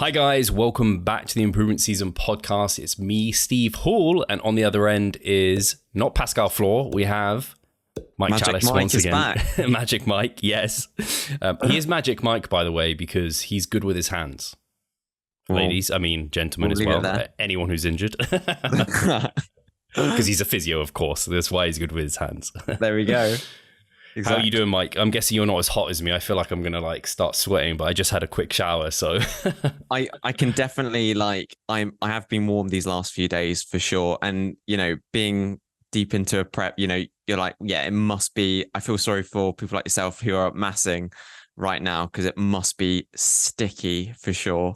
Hi guys, welcome back to the Improvement Season podcast. It's me, Steve Hall, and on the other end is not Pascal Floor. We have Mike Challis Mike once again. Back. Magic Mike, yes. He is Magic Mike, by the way, because he's good with his hands. Ladies, gentlemen as well. Anyone who's injured. Because he's a physio, of course. That's why he's good with his hands. There we go. Exactly. How are you doing, Mike? I'm guessing you're not as hot as me. I feel like I'm going to start sweating, but I just had a quick shower, so. I can definitely I have been warm these last few days for sure. And, being deep into a prep, you're like, yeah, it must be. I feel sorry for people like yourself who are massing right now because it must be sticky for sure.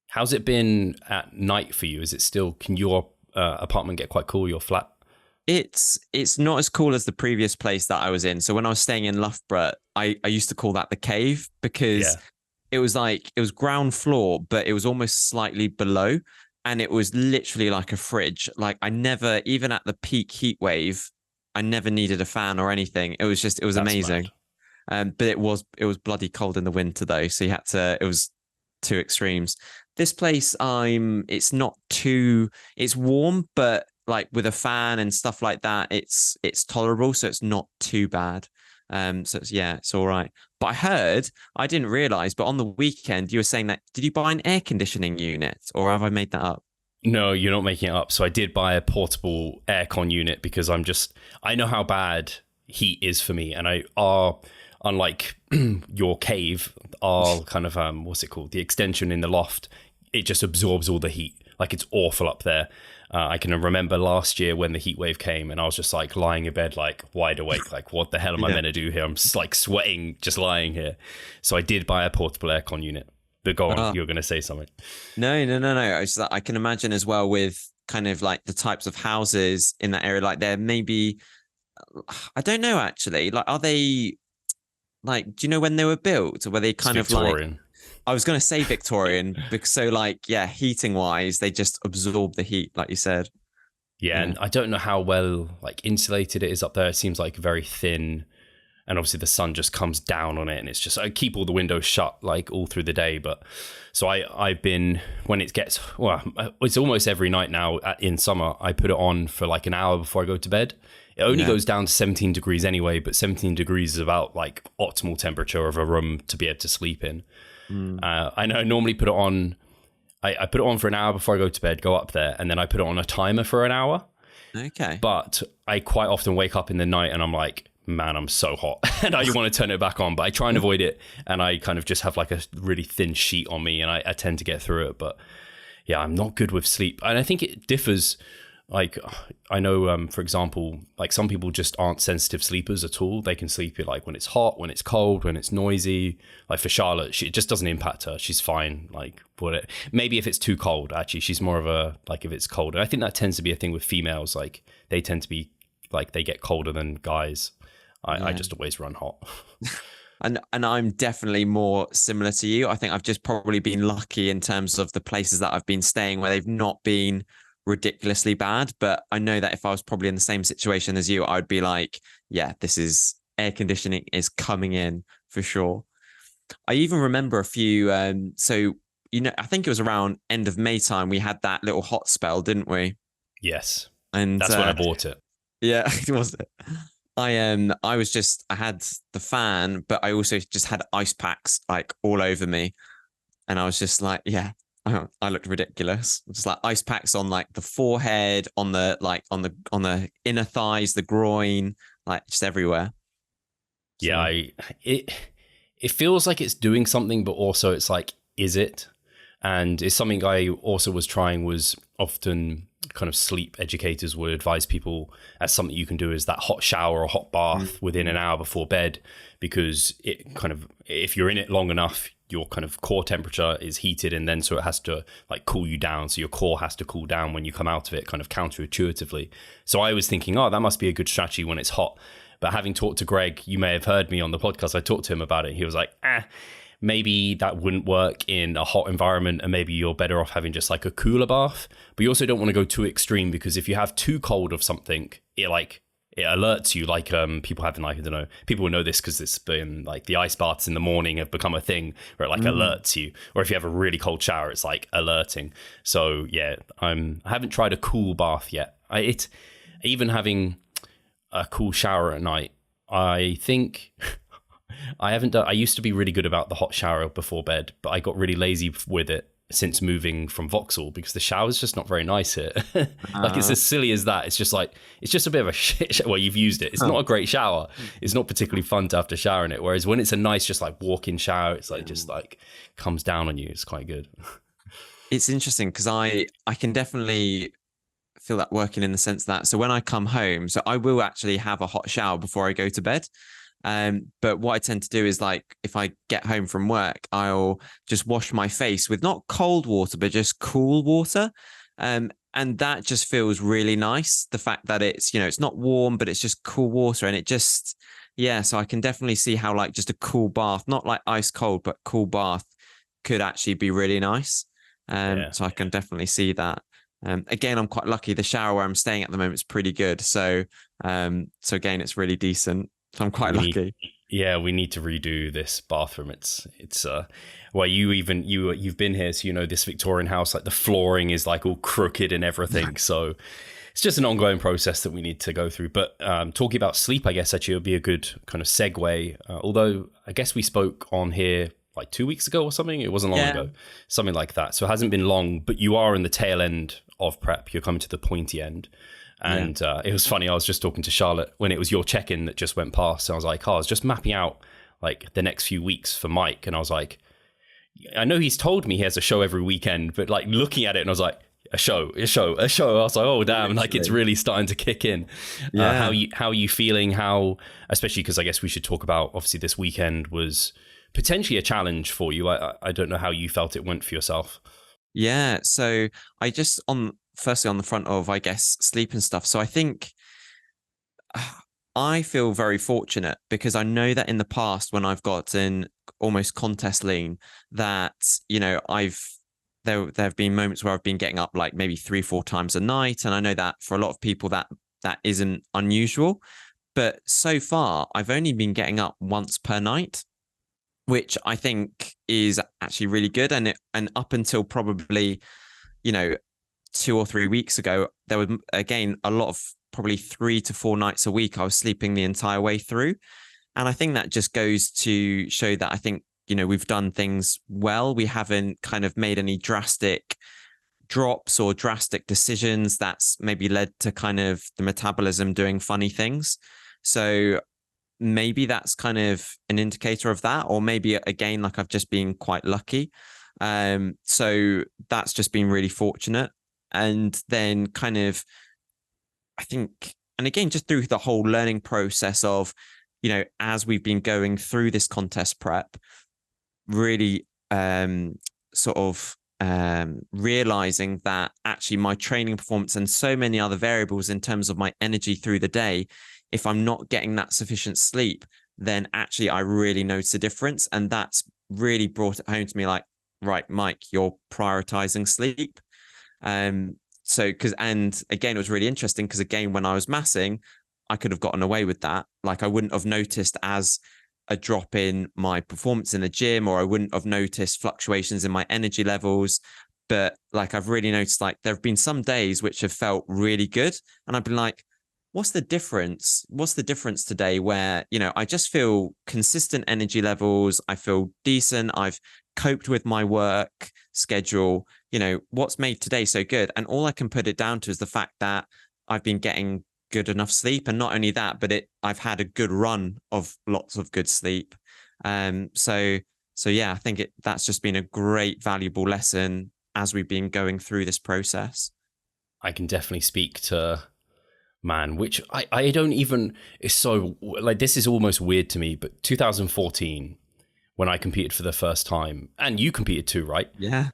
How's it been at night for you? Is it still, can your apartment get quite cool, your flat? It's not as cool as the previous place that I was in. So when I was staying in Loughborough, I used to call that the cave because it was ground floor, but it was almost slightly below. And it was literally like a fridge. I never, even at the peak heat wave, I never needed a fan or anything. It was amazing. But it was bloody cold in the winter though. So it was two extremes. This place, it's warm, but with a fan and stuff like that, it's tolerable, so it's not too bad. It's all right. But I didn't realize, but on the weekend you were saying that, did you buy an air conditioning unit or have I made that up? No, you're not making it up. So I did buy a portable aircon unit because I know how bad heat is for me, and unlike your cave, our kind of what's it called? The extension in the loft, it just absorbs all the heat. It's awful up there. I can remember last year when the heat wave came and I was just lying in bed, wide awake, what the hell am I meant to do here? I'm just sweating, just lying here. So I did buy a portable aircon unit. But go on, you were going to say something. No. I can imagine as well with kind of the types of houses in that area, there maybe, I don't know actually, are they, do you know when they were built? Or were they kind of Victorian? I was going to say Victorian because heating wise, they just absorb the heat, like you said. Yeah, and I don't know how well insulated it is up there. It seems very thin, and obviously the sun just comes down on it, and it's just I keep all the windows shut all through the day. But so I've been when it gets it's almost every night now in summer. I put it on for an hour before I go to bed. It only goes down to 17 degrees anyway, but 17 degrees is about optimal temperature of a room to be able to sleep in. I know I normally put it on. I put it on for an hour before I go to bed, go up there, and then I put it on a timer for an hour. Okay. But I quite often wake up in the night and I'm like, man, I'm so hot. And I want to turn it back on, but I try and avoid it. And I kind of just have a really thin sheet on me and I tend to get through it. But yeah, I'm not good with sleep. And I think it differs. I know, for example, some people just aren't sensitive sleepers at all. They can sleep it when it's hot, when it's cold, when it's noisy. For Charlotte, it just doesn't impact her. She's fine. Maybe if it's too cold, actually, she's more of a, if it's cold. And I think that tends to be a thing with females. They tend to be, they get colder than guys. I just always run hot. And I'm definitely more similar to you. I think I've just probably been lucky in terms of the places that I've been staying where they've not been ridiculously bad, but I know that if I was probably in the same situation as you, I would be this is air conditioning is coming in for sure. I even remember a few I think it was around end of May time we had that little hot spell, didn't we? Yes. And that's when I bought it. Yeah, it was. I had the fan, but I also just had ice packs all over me, and I was just I looked ridiculous. Just ice packs on the forehead, on the on the inner thighs, the groin, just everywhere. So. Yeah, it feels like it's doing something, but also it's is it? And it's something I also was trying was often kind of sleep educators would advise people as something you can do is that hot shower or hot bath within an hour before bed, because it kind of, if you're in it long enough, your kind of core temperature is heated, and then so it has to cool you down. So your core has to cool down when you come out of it, kind of counterintuitively. So I was thinking, that must be a good strategy when it's hot. But having talked to Greg, you may have heard me on the podcast, I talked to him about it. He was like, maybe that wouldn't work in a hot environment, and maybe you're better off having just a cooler bath. But you also don't want to go too extreme, because if you have too cold of something, it it alerts you, like people having, like, I don't know, people will know this because it's been like the ice baths in the morning have become a thing where it like alerts you, or if you have a really cold shower, it's like alerting. So yeah, I haven't tried a cool bath yet. Even having a cool shower at night, I think I haven't done. I used to be really good about the hot shower before bed, but I got really lazy with it since moving from Vauxhall because the shower's just not very nice here. Like, it's as silly as that. It's just like, it's just a bit of a shit shower. Well, you've used it. It's not a great shower. It's not particularly fun to have to shower in it. Whereas when it's a nice, just like walk-in shower, it's like just like comes down on you. It's quite good. It's interesting because I can definitely feel that working in the sense that, so when I come home, so I will actually have a hot shower before I go to bed. But what I tend to do is, like, if I get home from work, I'll just wash my face with not cold water, but just cool water. And that just feels really nice. The fact that it's, it's not warm, but it's just cool water. And it just, so I can definitely see how, like, just a cool bath, not like ice cold, but cool bath could actually be really nice. So I can definitely see that. Again, I'm quite lucky. The shower where I'm staying at the moment is pretty good. So again, it's really decent. So I'm quite lucky. We need to redo this bathroom. It's well, you've been here, so you know this Victorian house, like the flooring is like all crooked and everything. So it's just an ongoing process that we need to go through. But talking about sleep, I guess actually would be a good kind of segue. Although I guess we spoke on here like 2 weeks ago or something. It wasn't long ago, something like that. So it hasn't been long, but you are in the tail end of prep. You're coming to the pointy end. And it was funny, I was just talking to Charlotte when it was your check-in that just went past. And I was like, I was just mapping out like the next few weeks for Mike. And I was like, I know he's told me he has a show every weekend, but like looking at it and I was like, a show. I was like, oh, damn, like it's really starting to kick in. How are you feeling? Especially because I guess we should talk about, obviously this weekend was potentially a challenge for you. I don't know how you felt it went for yourself. Yeah. So I just, firstly on the front of, I guess, sleep and stuff. So I think I feel very fortunate because I know that in the past when I've gotten almost contest lean, that, there have been moments where I've been getting up like maybe 3-4 times a night. And I know that for a lot of people that isn't unusual. But so far, I've only been getting up once per night, which I think is actually really good. And up until probably, 2 or 3 weeks ago, there was, again, a lot of probably 3 to 4 nights a week I was sleeping the entire way through. And I think that just goes to show that I think, we've done things well. We haven't kind of made any drastic drops or drastic decisions that's maybe led to kind of the metabolism doing funny things. So maybe that's kind of an indicator of that, or maybe again, like I've just been quite lucky. So that's just been really fortunate. And then kind of, I think, and again, just through the whole learning process of, as we've been going through this contest prep, really realizing that actually my training performance and so many other variables in terms of my energy through the day, if I'm not getting that sufficient sleep, then actually I really notice a difference. And that's really brought it home to me, like, right, Mike, you're prioritizing sleep. And again, it was really interesting because again, when I was massing, I could have gotten away with that. Like I wouldn't have noticed as a drop in my performance in the gym, or I wouldn't have noticed fluctuations in my energy levels. But like, I've really noticed, like, there have been some days which have felt really good. And I've been like, what's the difference? What's the difference today where, I just feel consistent energy levels. I feel decent. I've coped with my work schedule. What's made today so good? And all I can put it down to is the fact that I've been getting good enough sleep. And not only that, but I've had a good run of lots of good sleep. So yeah, I think that's just been a great, valuable lesson as we've been going through this process. I can definitely speak to, man, which I don't even, it's so, like, this is almost weird to me, but 2014, when I competed for the first time, and you competed too, right? Yeah.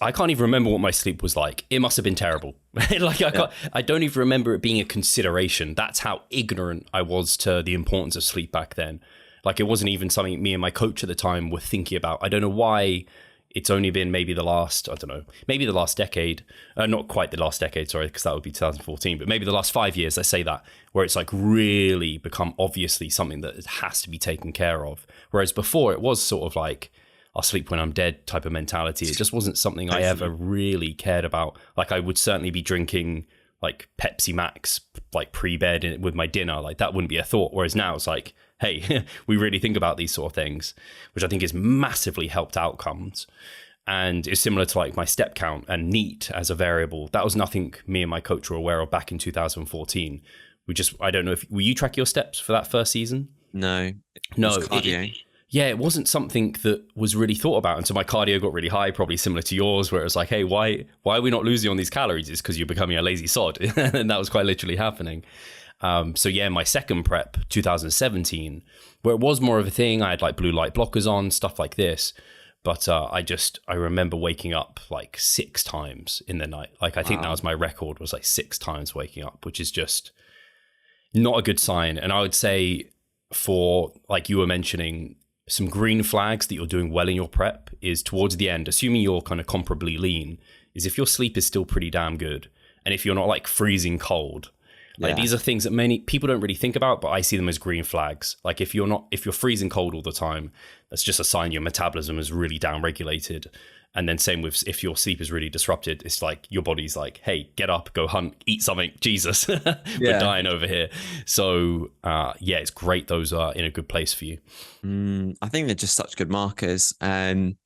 I can't even remember what my sleep was like. It must have been terrible. I don't even remember it being a consideration. That's how ignorant I was to the importance of sleep back then. Like, it wasn't even something me and my coach at the time were thinking about. I don't know why it's only been maybe the last, I don't know, maybe the last decade, not quite the last decade, sorry, because that would be 2014, but maybe the last 5 years, let's say that, where it's like really become obviously something that has to be taken care of. Whereas before it was sort of like, I'll sleep when I'm dead type of mentality. It just wasn't something I ever really cared about. Like I would certainly be drinking like Pepsi Max, like pre-bed with my dinner. Like that wouldn't be a thought. Whereas now it's like, hey, we really think about these sort of things, which I think has massively helped outcomes. And it's similar to like my step count and NEAT as a variable. That was nothing me and my coach were aware of back in 2014. I don't know if, will you track your steps for that first season? No. Cardio. It wasn't something that was really thought about. And so my cardio got really high, probably similar to yours, where it was like, hey, why are we not losing on these calories? It's because you're becoming a lazy sod. And that was quite literally happening. My second prep, 2017, where it was more of a thing, I had like blue light blockers on, stuff like this. But I remember waking up like 6 times in the night. Like I think that was my record, was like 6 times waking up, which is just not a good sign. And I would say for, like you were mentioning, some green flags that you're doing well in your prep is towards the end, assuming you're kind of comparably lean, is if your sleep is still pretty damn good. And if you're not like freezing cold. Like these are things that many people don't really think about, but I see them as green flags. Like if you're freezing cold all the time, that's just a sign your metabolism is really down regulated. And then same with if your sleep is really disrupted, it's like your body's like, hey, get up, go hunt, eat something. Jesus, we're dying over here. So it's great those are in a good place for you. I think they're just such good markers. And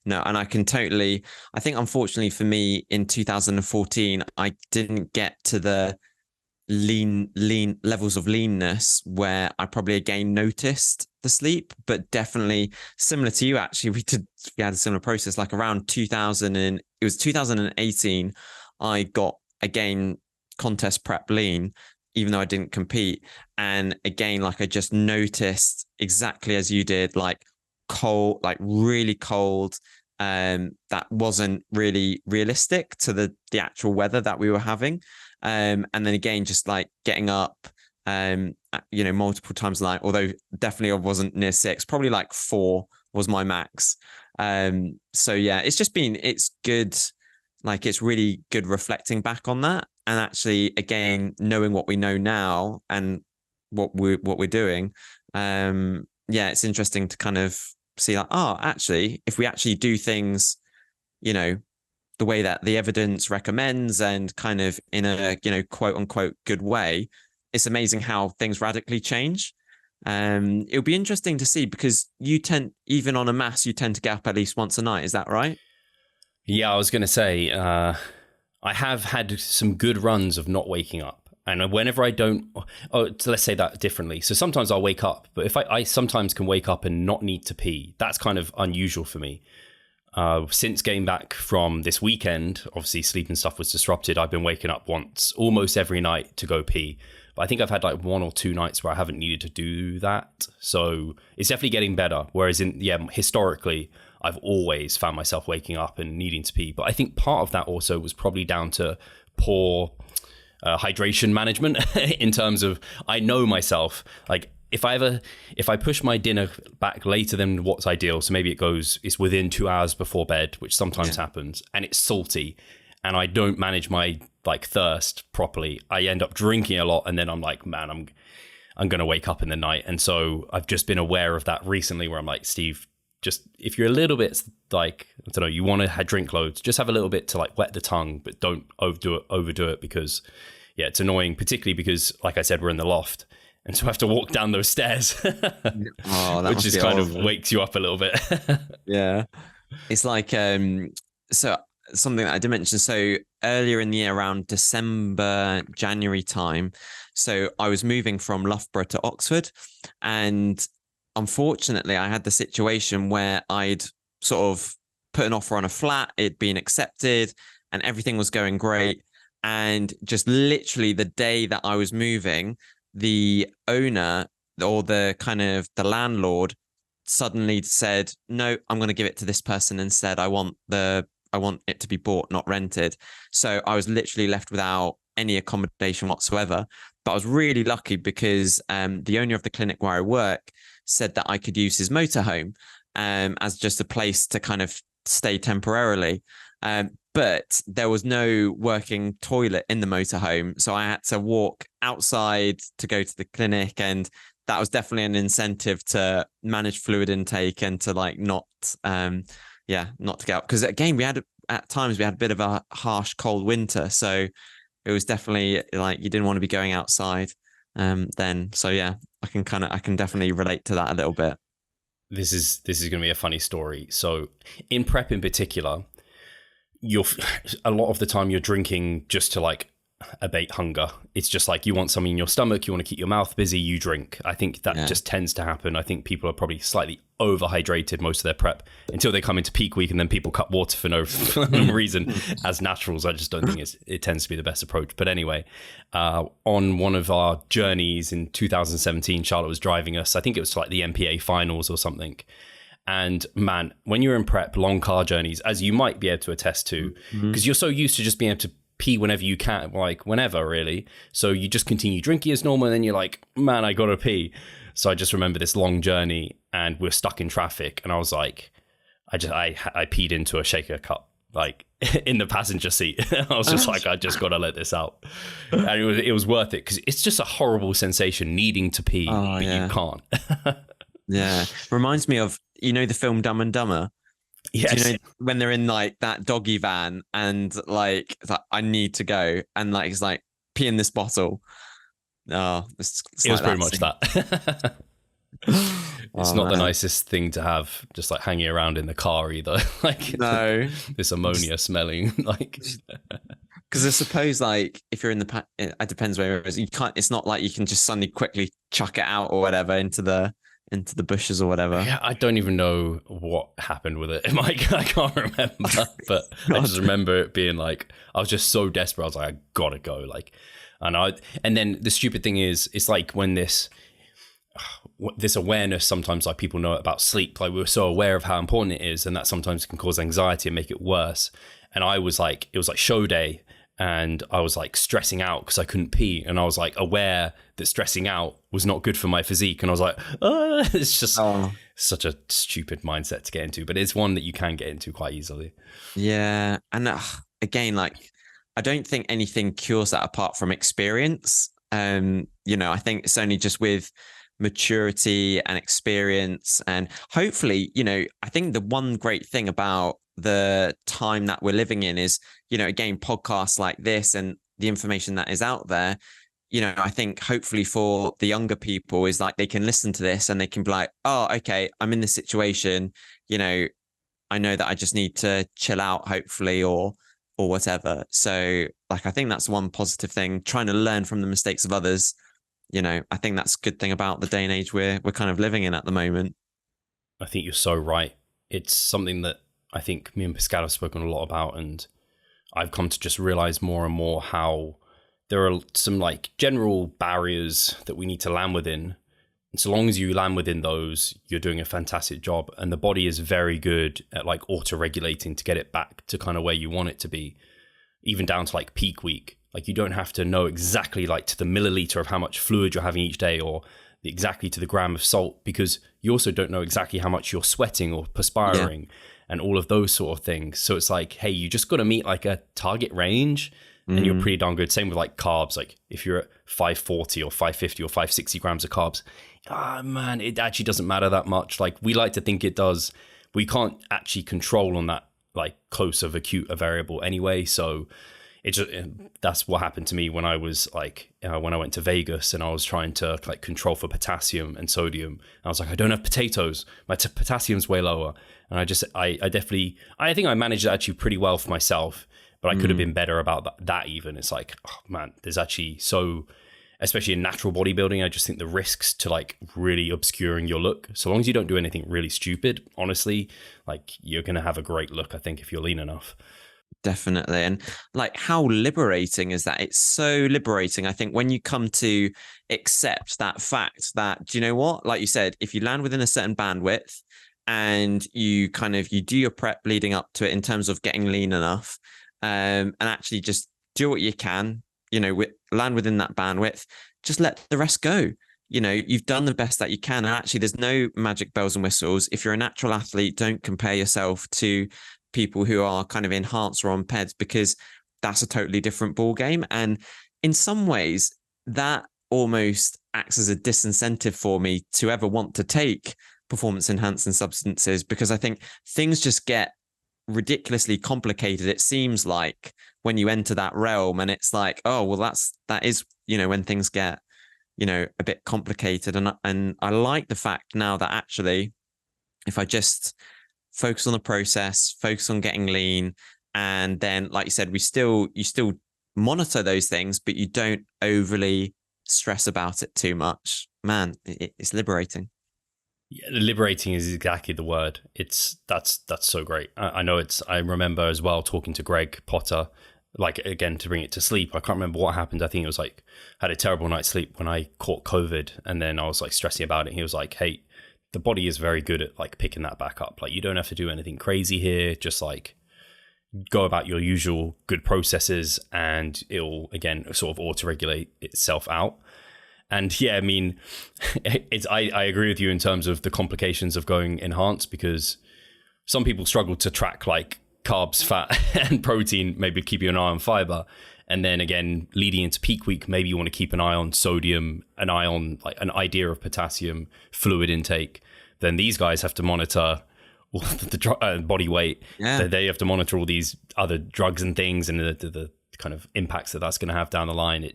I think unfortunately for me in 2014, I didn't get to the lean levels of leanness where I probably again noticed the sleep, but definitely similar to you, actually, we had a similar process. Like around 2018, I got again contest prep lean, even though I didn't compete. And again, like I just noticed exactly as you did, like cold, like really cold. That wasn't really realistic to the actual weather that we were having. And then again, just like getting up, multiple times a night, although definitely I wasn't near 6, probably like 4 was my max. It's good. Like it's really good reflecting back on that. And actually, again, knowing what we know now and what we're doing. It's interesting to kind of see like, actually, if we actually do things, the way that the evidence recommends and kind of in a, quote unquote good way, it's amazing how things radically change. It'll be interesting to see because even on a mass, you tend to get up at least once a night. Is that right? Yeah, I was going to say, I have had some good runs of not waking up. And whenever I don't, let's say that differently. So sometimes I'll wake up, but if I sometimes can wake up and not need to pee, that's kind of unusual for me. Since getting back from this weekend, obviously sleep and stuff was disrupted. I've been waking up once almost every night to go pee. But I think I've had like 1 or 2 nights where I haven't needed to do that. So it's definitely getting better. Whereas historically, I've always found myself waking up and needing to pee. But I think part of that also was probably down to poor hydration management in terms of, I know myself, like if I push my dinner back later than what's ideal, so maybe it's within 2 hours before bed, which sometimes happens, and it's salty, and I don't manage my like thirst properly, I end up drinking a lot, and then I'm like, man, I'm going to wake up in the night. And so I've just been aware of that recently where I'm like, Steve, just if you're a little bit like, I don't know, you want to drink loads, just have a little bit to like wet the tongue, but don't overdo it because it's annoying, particularly because like I said, we're in the loft. And so I have to walk down those stairs, which is kind of wakes you up a little bit. Yeah. It's like, so something that I did mention. So earlier in the year, around December, January time. So I was moving from Loughborough to Oxford. And unfortunately, I had the situation where I'd sort of put an offer on a flat. It'd been accepted and everything was going great. And just literally the day that I was moving, the owner or the landlord suddenly said, no, I'm going to give it to this person instead. I want it to be bought, not rented. So I was literally left without any accommodation whatsoever. But I was really lucky because the owner of the clinic where I work said that I could use his motorhome as just a place to kind of stay temporarily. But there was no working toilet in the motorhome. So I had to walk outside to go to the clinic. And that was definitely an incentive to manage fluid intake and to like not to get out. Because again, at times we had a bit of a harsh cold winter. So it was definitely like you didn't want to be going outside then. So yeah, I can definitely relate to that a little bit. This is going to be a funny story. So in prep in particular, a lot of the time you're drinking just to like abate hunger. It's just like you want something in your stomach, you want to keep your mouth busy, you drink. I think that just tends to happen. I think people are probably slightly overhydrated most of their prep until they come into peak week, and then people cut water for no reason. As naturals, I just don't think it tends to be the best approach. But anyway, on one of our journeys in 2017, Charlotte was driving us. I think it was to like the MPA finals or something. And man, when you're in prep, long car journeys, as you might be able to attest to, because you're so used to just being able to pee whenever you can, like whenever really. So you just continue drinking as normal, and then you're like, man, I gotta pee. So I just remember this long journey, and we're stuck in traffic, and I was like, I peed into a shaker cup, like in the passenger seat. I was just like, I just gotta let this out, and it was worth it, because it's just a horrible sensation needing to pee, but you can't. Yeah, reminds me of, you know, the film Dumb and Dumber. Yes. Do you know when they're in like that doggy van and like it's like, I need to go, and like it's like pee in this bottle. Oh, it's it was pretty much that. It's not the nicest thing to have just like hanging around in the car either. Like no, this ammonia smelling like. Because I suppose like if you're in the it depends where it is. You can't. It's not like you can just suddenly quickly chuck it out or whatever into the bushes or whatever. Yeah, I don't even know what happened with it. I can't remember, but I just remember it being like, I was just so desperate. I was like, I gotta go. Like, and then the stupid thing is, it's like when this awareness, sometimes like people know about sleep, like we're so aware of how important it is, and that sometimes can cause anxiety and make it worse. And I was like, it was like show day, and I was like stressing out because I couldn't pee, and I was like aware that stressing out was not good for my physique, and I was like, it's just such a stupid mindset to get into, but it's one that you can get into quite easily. Yeah, and again, like I don't think anything cures that apart from experience. You know, I think it's only just with maturity and experience, and hopefully, you know, I think the one great thing about the time that we're living in is, you know, again, podcasts like this and the information that is out there, you know, I think hopefully for the younger people is like they can listen to this and they can be like, oh, okay, I'm in this situation, you know, I know that I just need to chill out, hopefully, or whatever. So like, I think that's one positive thing, trying to learn from the mistakes of others. You know, I think that's a good thing about the day and age we're kind of living in at the moment. I think you're so right. It's something that I think me and Pascal have spoken a lot about, and I've come to just realize more and more how there are some like general barriers that we need to land within. And so long as you land within those, you're doing a fantastic job. And the body is very good at like auto-regulating to get it back to kind of where you want it to be, even down to like peak week. Like you don't have to know exactly like to the milliliter of how much fluid you're having each day, or exactly to the gram of salt, because you also don't know exactly how much you're sweating or perspiring and all of those sort of things. So it's like, hey, you just got to meet like a target range and you're pretty darn good. Same with like carbs. Like if you're at 540 or 550 or 560 grams of carbs, man, it actually doesn't matter that much. Like we like to think it does. We can't actually control on that like close of acute a variable anyway. So that's what happened to me when I was like, when I went to Vegas and I was trying to like control for potassium and sodium. I was like, I don't have potatoes. My potassium's way lower. And I think I managed it actually pretty well for myself, but I could have been better about that even. It's like, oh man, there's actually especially in natural bodybuilding, I just think the risks to like really obscuring your look, so long as you don't do anything really stupid, honestly, like you're going to have a great look, I think, if you're lean enough. Definitely. And like, how liberating is that? It's so liberating. I think when you come to accept that fact that, do you know what? Like you said, if you land within a certain bandwidth and you do your prep leading up to it in terms of getting lean enough, and actually just do what you can, you know, land within that bandwidth, just let the rest go. you've done the best that you can. And actually, there's no magic bells and whistles. If you're a natural athlete, don't compare yourself to people who are kind of enhanced or on PEDs, because that's a totally different ball game. And in some ways, that almost acts as a disincentive for me to ever want to take performance enhancing substances, because I think things just get ridiculously complicated. It seems like when you enter that realm, and it's like, oh, well, that is, when things get, a bit complicated. And I like the fact now that actually, if I just focus on the process, focus on getting lean, and then, like you said, you still monitor those things, but you don't overly stress about it too much. Man, it's liberating. Yeah, liberating is exactly the word. That's so great. I know I remember as well talking to Greg Potter, like, again, to bring it to sleep. I can't remember what happened. I think it was like, had a terrible night's sleep when I caught COVID, and then I was like stressing about it. He was like, hey, the body is very good at like picking that back up. Like, you don't have to do anything crazy here. Just like go about your usual good processes, and it'll, again, sort of auto-regulate itself out. And yeah, I mean, I agree with you in terms of the complications of going enhanced, because some people struggle to track like carbs, fat, and protein, maybe keeping an eye on fiber. And then again, leading into peak week, maybe you want to keep an eye on sodium, an eye on like an idea of potassium, fluid intake. Then these guys have to monitor all the body weight. Yeah. They have to monitor all these other drugs and things, and the kind of impacts that that's going to have down the line.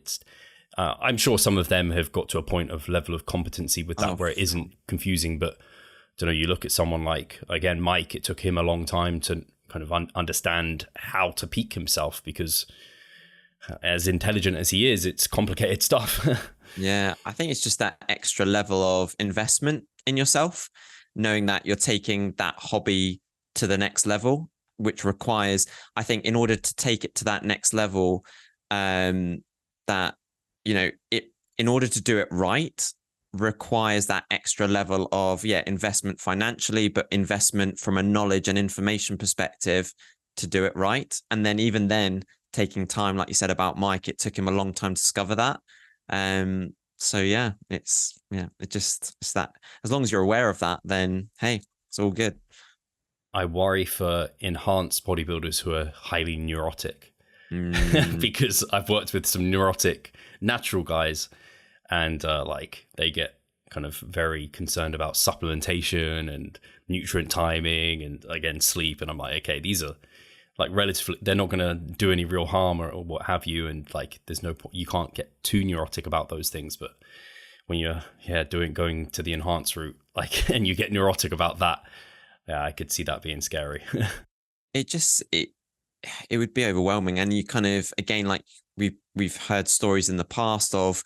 I'm sure some of them have got to a point of level of competency with that where it isn't confusing. But I don't know, you look at someone like, again, Mike, it took him a long time to kind of understand how to peak himself, because as intelligent as he is, it's complicated stuff. Yeah, I think it's just that extra level of investment in yourself, knowing that you're taking that hobby to the next level, which requires, I think, in order to take it to that next level, that, in order to do it right, requires that extra level of, investment financially, but investment from a knowledge and information perspective to do it right. And then even then, taking time, like you said about Mike, it took him a long time to discover that. So yeah, it's that, as long as you're aware of that, then hey, it's all good. I worry for enhanced bodybuilders who are highly neurotic. Because I've worked with some neurotic natural guys, and like they get kind of very concerned about supplementation and nutrient timing, and again sleep, and I'm like, okay, these are like relatively, they're not going to do any real harm or what have you, and like there's no point, you can't get too neurotic about those things. But when you're going to the enhanced route, like, and you get neurotic about that, yeah, I could see that being scary. It would be overwhelming. And you kind of, again, like we've heard stories in the past of,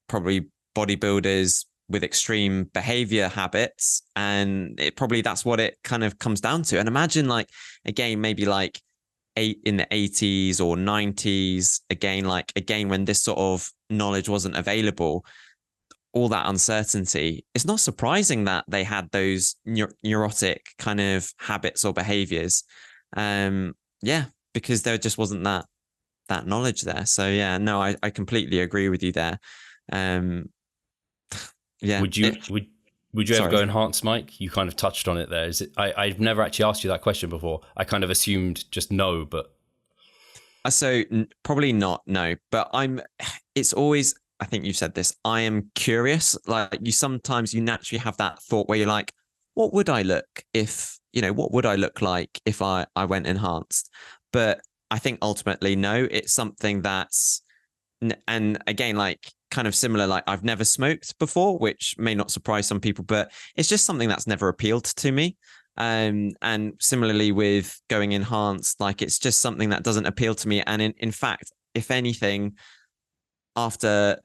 probably bodybuilders with extreme behavior habits, and that's what it kind of comes down to. And imagine, like, again, maybe like in the 80s or 90s, again, when this sort of knowledge wasn't available, all that uncertainty, it's not surprising that they had those neurotic kind of habits or behaviors. Because there just wasn't that knowledge there. So yeah, no, I completely agree with you there. Would you ever go enhanced, Mike? You kind of touched on it there. I've never actually asked you that question before. I kind of assumed just no, but so probably not, no. But it's always, I think you've said this, I am curious. Like, sometimes you naturally have that thought where you're like, what would I look like if I went enhanced? But I think ultimately, no, it's something that's, and again, like kind of similar, like I've never smoked before, which may not surprise some people, but it's just something that's never appealed to me. And similarly with going enhanced, like it's just something that doesn't appeal to me. And in fact, if anything, because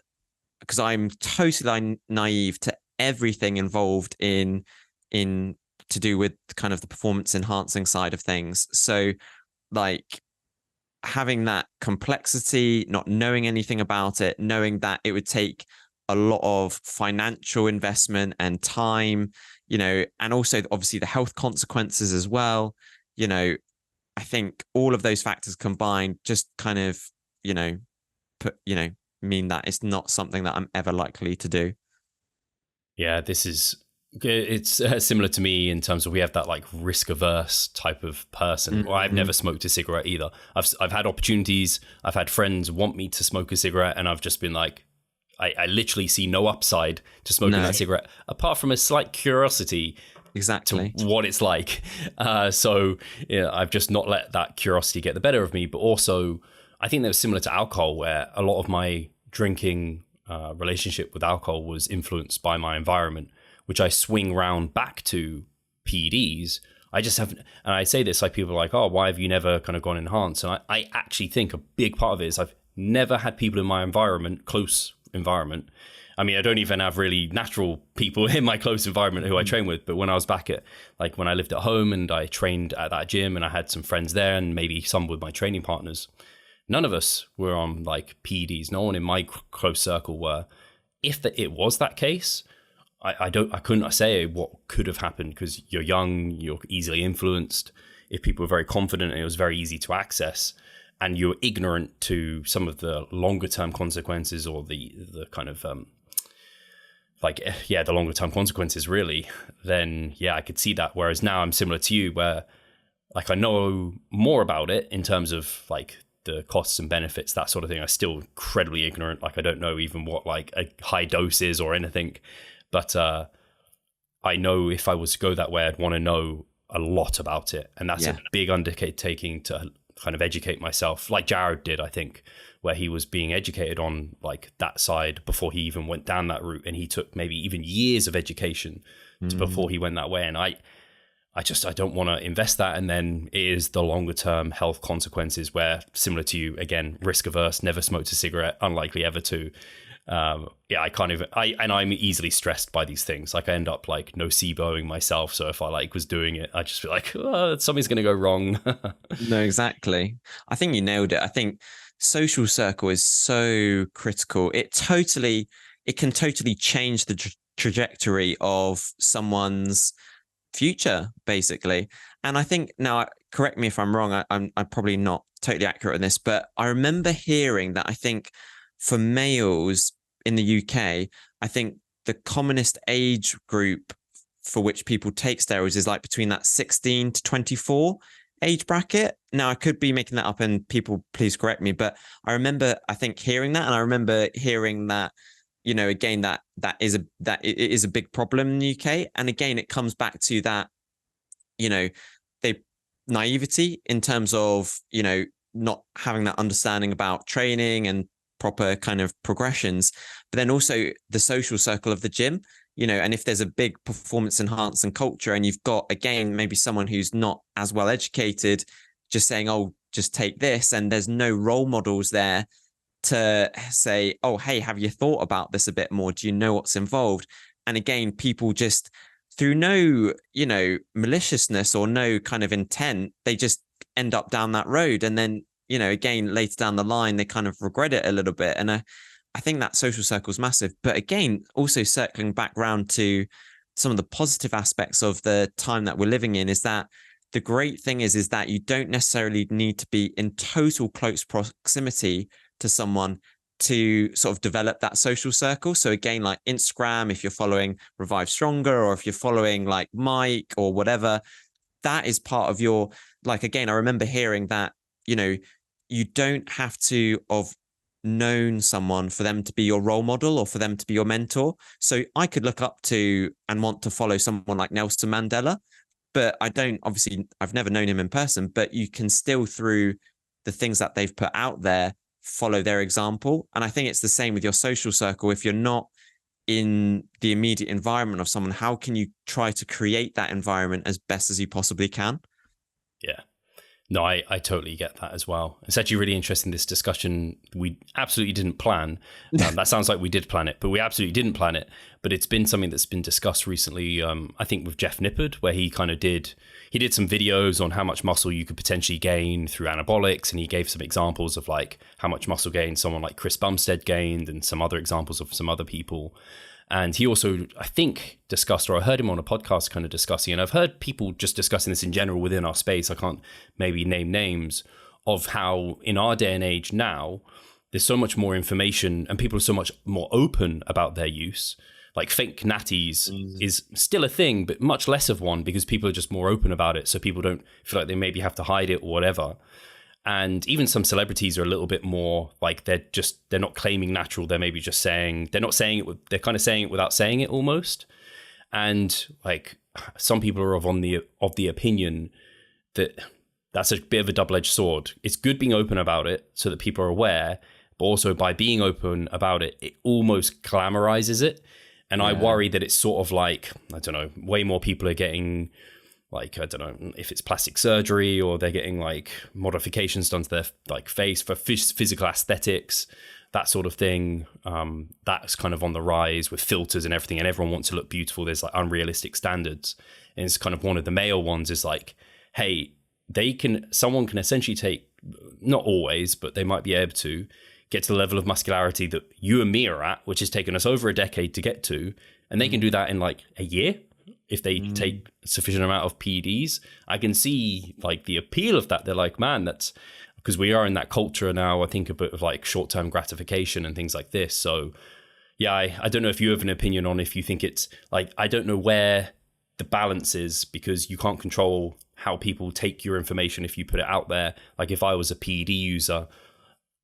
I'm totally naive to everything involved in to do with kind of the performance enhancing side of things. So like having that complexity, not knowing anything about it, knowing that it would take a lot of financial investment and time, and also obviously the health consequences as well. I think all of those factors combined just kind of, mean that it's not something that I'm ever likely to do. Yeah, it's similar to me in terms of we have that like risk averse type of person. Well, I've never smoked a cigarette either. I've had opportunities. I've had friends want me to smoke a cigarette, and I've just been like, I literally see no upside to smoking that cigarette, apart from a slight curiosity exactly to what it's like. So yeah, I've just not let that curiosity get the better of me. But also, I think that was similar to alcohol, where a lot of my drinking relationship with alcohol was influenced by my environment, which I swing round back to PEDs. I just haven't, and I say this, like people are like, oh, why have you never kind of gone enhanced? And I actually think a big part of it is I've never had people in my environment, close environment. I mean, I don't even have really natural people in my close environment who I train with. But when I was back at, like when I lived at home and I trained at that gym and I had some friends there and maybe some with my training partners, none of us were on like PEDs. No one in my close circle were. If it was that case, I couldn't say what could have happened, because you're young, you're easily influenced. If people were very confident and it was very easy to access, and you're ignorant to some of the longer term consequences, or the kind of the longer term consequences really, then yeah, I could see that. Whereas now I'm similar to you, where like I know more about it in terms of like the costs and benefits, that sort of thing. I'm still incredibly ignorant. Like I don't know even what like a high dose is or anything. But I know if I was to go that way, I'd want to know a lot about it. And that's a big undertaking to kind of educate myself, like Jared did, I think, where he was being educated on like that side before he even went down that route. And he took maybe even years of education before he went that way. And I don't want to invest that. And then it is the longer term health consequences where, similar to you, again, risk averse, never smoked a cigarette, unlikely ever to. I'm easily stressed by these things. Like I end up like noceboing myself. So if I like was doing it, I just feel like, oh, something's going to go wrong. No, exactly. I think you nailed it. I think social circle is so critical. It can totally change the trajectory of someone's future, basically. And I think, now, correct me if I'm wrong, I'm probably not totally accurate on this, but I remember hearing that I think for males in the UK, I think the commonest age group for which people take steroids is like between that 16 to 24 age bracket. Now, I could be making that up and people please correct me, but I remember, I think, hearing that, and I remember hearing that, you know, again, that it is a big problem in the UK. And again, it comes back to that, you know, naivety in terms of, you know, not having that understanding about training and proper kind of progressions, but then also the social circle of the gym, you know, and if there's a big performance enhancing culture and you've got, again, maybe someone who's not as well educated just saying, oh, just take this, and there's no role models there to say, oh, hey, have you thought about this a bit more? Do you know what's involved? And again, people just, through no, you know, maliciousness or no kind of intent, they just end up down that road. And then, you know, again, later down the line, they kind of regret it a little bit. And I think that social circle is massive. But again, also circling back round to some of the positive aspects of the time that we're living in, is that the great thing is that you don't necessarily need to be in total close proximity to someone to sort of develop that social circle. So again, like Instagram, if you're following Revive Stronger, or if you're following like Mike or whatever, that is part of your, like, again, I remember hearing that, you know, you don't have to have known someone for them to be your role model or for them to be your mentor. So I could look up to and want to follow someone like Nelson Mandela, but I don't, obviously, I've never known him in person, but you can still, through the things that they've put out there, follow their example. And I think it's the same with your social circle. If you're not in the immediate environment of someone, how can you try to create that environment as best as you possibly can? Yeah. No, I totally get that as well. It's actually really interesting, this discussion. We absolutely didn't plan. That sounds like we did plan it, but we absolutely didn't plan it. But it's been something that's been discussed recently, I think with Jeff Nippard, where he kind of did some videos on how much muscle you could potentially gain through anabolics. And he gave some examples of like how much muscle gain someone like Chris Bumstead gained, and some other examples of some other people. And he also, I think, discussed, or I heard him on a podcast kind of discussing, and I've heard people just discussing this in general within our space, I can't maybe name names, of how in our day and age now, there's so much more information and people are so much more open about their use. Like fake natties is still a thing, but much less of one because people are just more open about it. So people don't feel like they maybe have to hide it or whatever. And even some celebrities are a little bit more like they're not claiming natural. They're maybe just saying, they're not saying it. They're kind of saying it without saying it almost. And like some people are of the opinion that that's a bit of a double-edged sword. It's good being open about it so that people are aware, but also by being open about it, it almost glamorizes it. And I worry that it's sort of like, I don't know, way more people are getting like, I don't know if it's plastic surgery or they're getting like modifications done to their like face for physical aesthetics, that sort of thing. That's kind of on the rise with filters and everything, and everyone wants to look beautiful. There's like unrealistic standards. And it's kind of one of the male ones is like, hey, someone can essentially take, not always, but they might be able to get to the level of muscularity that you and me are at, which has taken us over a decade to get to. And they can do that in like a year if they take a sufficient amount of PEDs. I can see like the appeal of that. They're like, man, that's because we are in that culture now, I think a bit of like short-term gratification and things like this. So yeah, I don't know if you have an opinion on if you think it's like, I don't know where the balance is because you can't control how people take your information if you put it out there. Like if I was a PED user,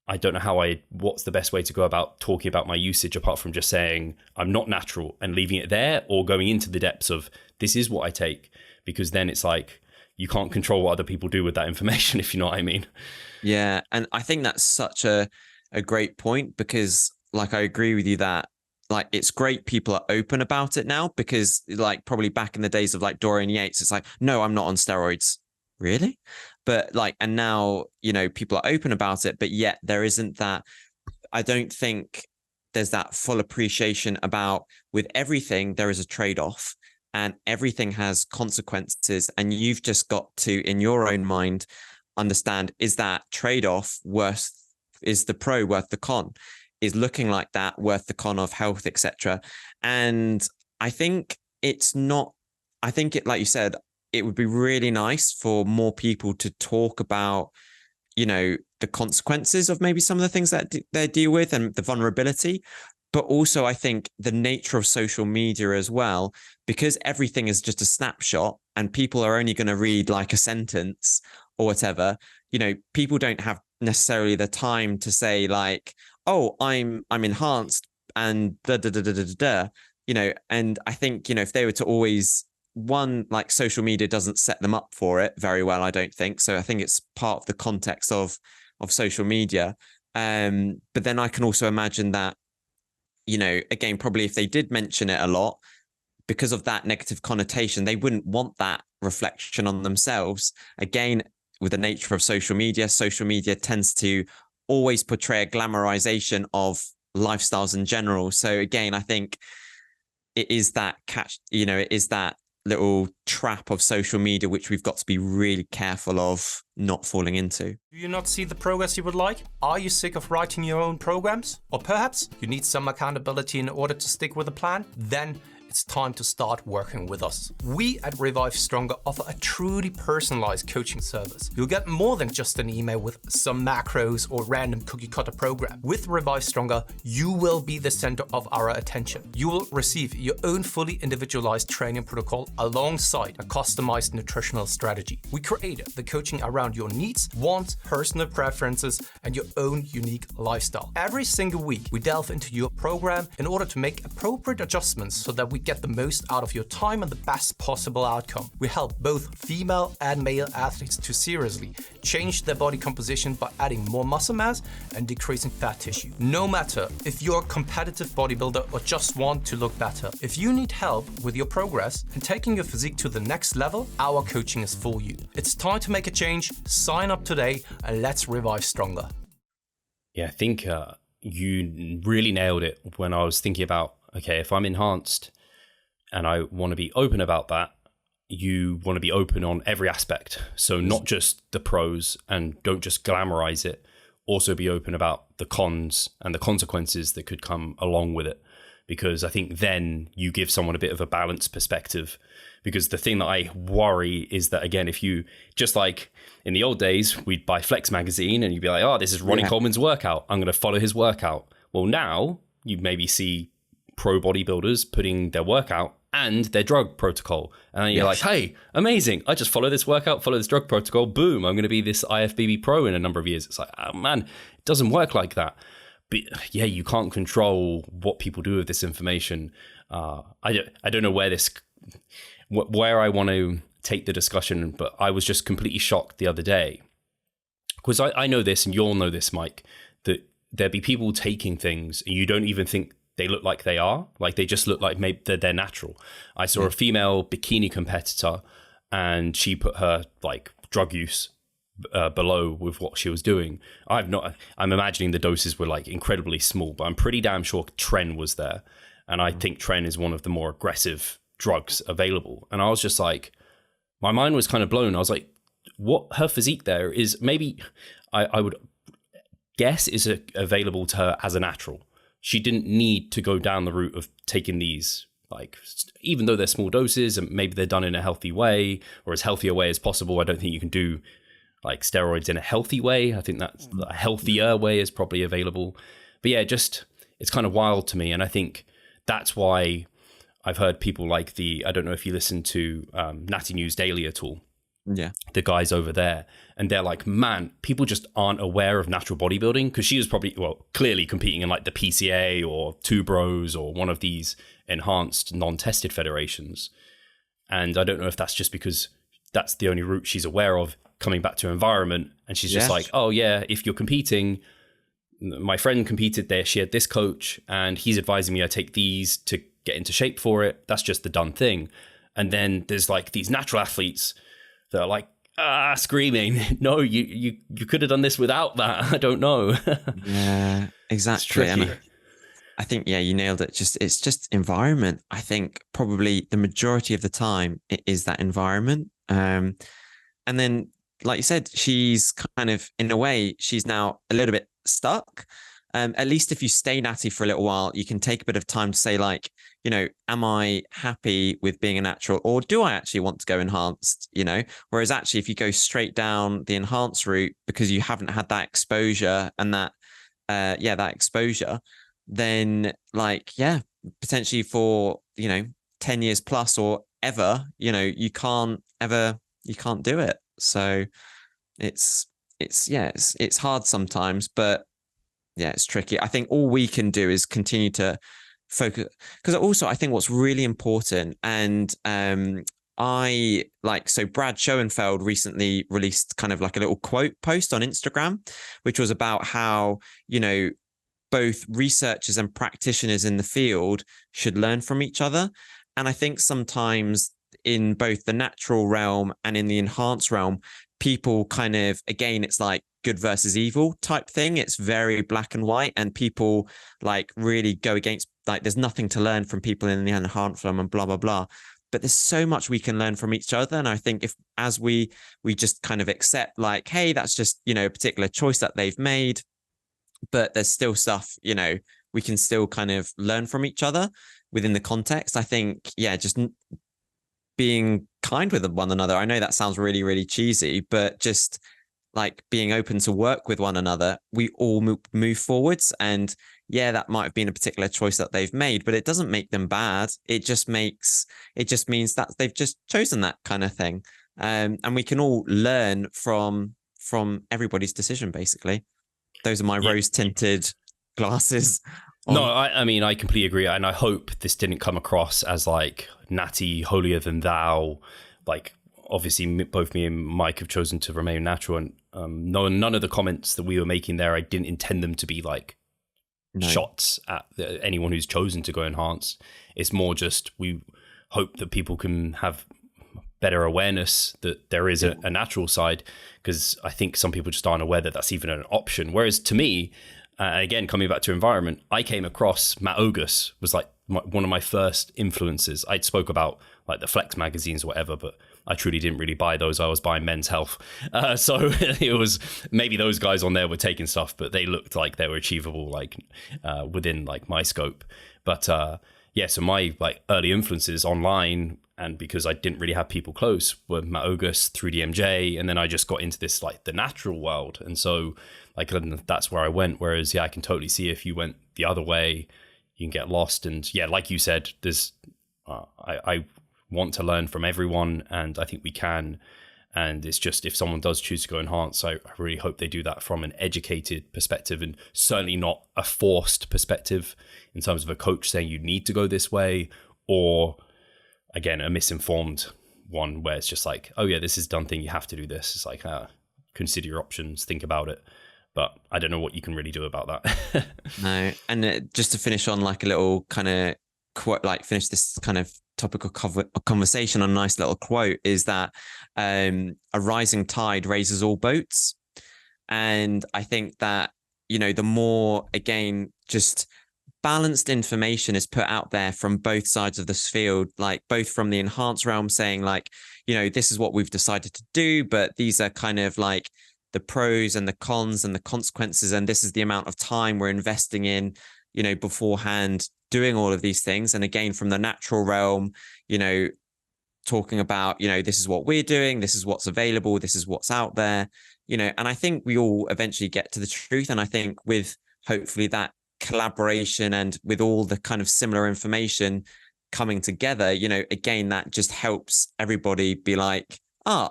I don't know what's the best way to go about talking about my usage apart from just saying I'm not natural and leaving it there, or going into the depths of this is what I take, because then it's like you can't control what other people do with that information, if you know what I mean. Yeah. And I think that's such a great point because like, I agree with you that like, it's great people are open about it now because like probably back in the days of like Dorian Yates, it's like, no, I'm not on steroids. Really? But like, and now, you know, people are open about it, but yet there isn't that, I don't think there's that full appreciation about with everything, there is a trade-off and everything has consequences. And you've just got to, in your own mind, understand, is that trade-off is the pro worth the con? Is looking like that worth the con of health, etc.? And I think it's not, I think it, like you said, it would be really nice for more people to talk about, you know, the consequences of maybe some of the things that they deal with and the vulnerability. But also, I think the nature of social media as well, because everything is just a snapshot and people are only going to read like a sentence or whatever, you know, people don't have necessarily the time to say like, oh, I'm enhanced and da da da da da da, you know. And I think, you know, if they were to always, one, like social media doesn't set them up for it very well, I don't think. So I think it's part of the context of social media. But then I can also imagine that, you know, again, probably if they did mention it a lot, because of that negative connotation, they wouldn't want that reflection on themselves. Again, with the nature of social media tends to always portray a glamorization of lifestyles in general. So again, I think it is that it is that little trap of social media, which we've got to be really careful of not falling into. Do you not see the progress you would like? Are you sick of writing your own programs? Or perhaps you need some accountability in order to stick with a plan? Then it's time to start working with us. We at Revive Stronger offer a truly personalized coaching service. You'll get more than just an email with some macros or random cookie cutter program. With Revive Stronger, you will be the center of our attention. You will receive your own fully individualized training protocol alongside a customized nutritional strategy. We create the coaching around your needs, wants, personal preferences, and your own unique lifestyle. Every single week, we delve into your program in order to make appropriate adjustments so that we get the most out of your time and the best possible outcome. We help both female and male athletes to seriously change their body composition by adding more muscle mass and decreasing fat tissue. No matter if you're a competitive bodybuilder or just want to look better, if you need help with your progress and taking your physique to the next level, our coaching is for you. It's time to make a change. Sign up today and let's revive stronger. Yeah, I think you really nailed it when I was thinking about, okay, if I'm enhanced and I want to be open about that, you want to be open on every aspect. So not just the pros, and don't just glamorize it. Also be open about the cons and the consequences that could come along with it. because I think then you give someone a bit of a balanced perspective. Because the thing that I worry is that, again, if you, just like in the old days, we'd buy Flex magazine and you'd be like, oh, this is Ronnie Coleman's workout, I'm going to follow his workout. Well, now you maybe see pro bodybuilders putting their workout and their drug protocol. And you're like, hey, amazing. I just follow this workout, follow this drug protocol. Boom, I'm going to be this IFBB pro in a number of years. It's like, oh man, it doesn't work like that. But yeah, you can't control what people do with this information. I don't know where I want to take the discussion, but I was just completely shocked the other day. Because I know this, and you'll know this, Mike, that there'd be people taking things and you don't even think they look like they are. Like they just look like maybe they're natural. I saw a female bikini competitor and she put her like drug use below with what she was doing. I'm imagining the doses were like incredibly small, but I'm pretty damn sure Tren was there. And I think Tren is one of the more aggressive drugs available. And I was just like, my mind was kind of blown. I was like, what her physique there is, maybe I would guess is available to her as a natural. She didn't need to go down the route of taking these, like, even though they're small doses and maybe they're done in a healthy way or as healthy a way as possible. I don't think you can do like steroids in a healthy way. I think that a healthier way is probably available. But yeah, just, it's kind of wild to me. And I think that's why I've heard people like I don't know if you listen to Natty News Daily at all. Yeah. The guys over there. And they're like, man, people just aren't aware of natural bodybuilding, because she was probably, well, clearly competing in like the PCA or Two Bros or one of these enhanced non-tested federations. And I don't know if that's just because that's the only route she's aware of coming back to environment. And she's just like, oh yeah, if you're competing, my friend competed there, she had this coach and he's advising me I take these to get into shape for it. That's just the done thing. And then there's like these natural athletes that are like, screaming, no, you could have done this without that. I don't know. Yeah, exactly. And I think, yeah, you nailed it. It's just environment. I think probably the majority of the time it is that environment. And then, like you said, she's kind of, in a way, she's now a little bit stuck. At least if you stay natty for a little while, you can take a bit of time to say, like, you know, am I happy with being a natural, or do I actually want to go enhanced, you know? Whereas actually, if you go straight down the enhanced route because you haven't had that exposure and that exposure, then like, yeah, potentially for, you know, 10 years plus or ever, you know, you can't do it. So it's hard sometimes, but yeah, it's tricky. I think all we can do is continue to focus, because also I think what's really important, and Brad Schoenfeld recently released kind of like a little quote post on Instagram, which was about how, you know, both researchers and practitioners in the field should learn from each other. And I think sometimes in both the natural realm and in the enhanced realm, people kind of, again, it's like good versus evil type thing. It's very black and white, and people like really go against, like, there's nothing to learn from people in the enhanced realm and blah, blah, blah. But there's so much we can learn from each other. And I think as we just kind of accept, like, hey, that's just, you know, a particular choice that they've made, but there's still stuff, you know, we can still kind of learn from each other within the context. I think, yeah, just being kind with one another. I know that sounds really, really cheesy, but just like being open to work with one another, we all move forwards. And yeah, that might have been a particular choice that they've made, but it doesn't make them bad. It just means that they've just chosen that kind of thing. And we can all learn from everybody's decision, basically. Those are my rose-tinted glasses. No, I mean, I completely agree. And I hope this didn't come across as like natty, holier than thou. Like, obviously, both me and Mike have chosen to remain natural. And none of the comments that we were making there, I didn't intend them to be like shots at anyone who's chosen to go enhanced. It's more just, we hope that people can have better awareness that there is a natural side, because I think some people just aren't aware that that's even an option. Whereas to me, again, coming back to environment, I came across Matt Ogus was like one of my first influences. I'd spoke about like the Flex magazines or whatever, but I truly didn't really buy those. I was buying Men's Health. So it was maybe those guys on there were taking stuff, but they looked like they were achievable, like within like my scope. But yeah, so my like early influences online, and because I didn't really have people close, were Matt August, 3DMJ, and then I just got into this like the natural world. And so like that's where I went. Whereas yeah, I can totally see if you went the other way, you can get lost. And yeah, like you said, there's I want to learn from everyone, and I think we can. And it's just, if someone does choose to go enhance, I really hope they do that from an educated perspective, and certainly not a forced perspective in terms of a coach saying you need to go this way, or again, a misinformed one where it's just like, oh yeah, this is done thing, you have to do this. It's like, consider your options, think about it. But I don't know what you can really do about that. No. And just to finish on like a little kind of quote, like finish this kind of topical conversation on a nice little quote, is that a rising tide raises all boats. And I think that, you know, the more, again, just balanced information is put out there from both sides of this field, like both from the enhanced realm saying like, you know, this is what we've decided to do, but these are kind of like the pros and the cons and the consequences, and this is the amount of time we're investing in, you know, beforehand doing all of these things. And again, from the natural realm, you know, talking about, you know, this is what we're doing, this is what's available, this is what's out there, you know, and I think we all eventually get to the truth. And I think with hopefully that collaboration and with all the kind of similar information coming together, you know, again, that just helps everybody be like,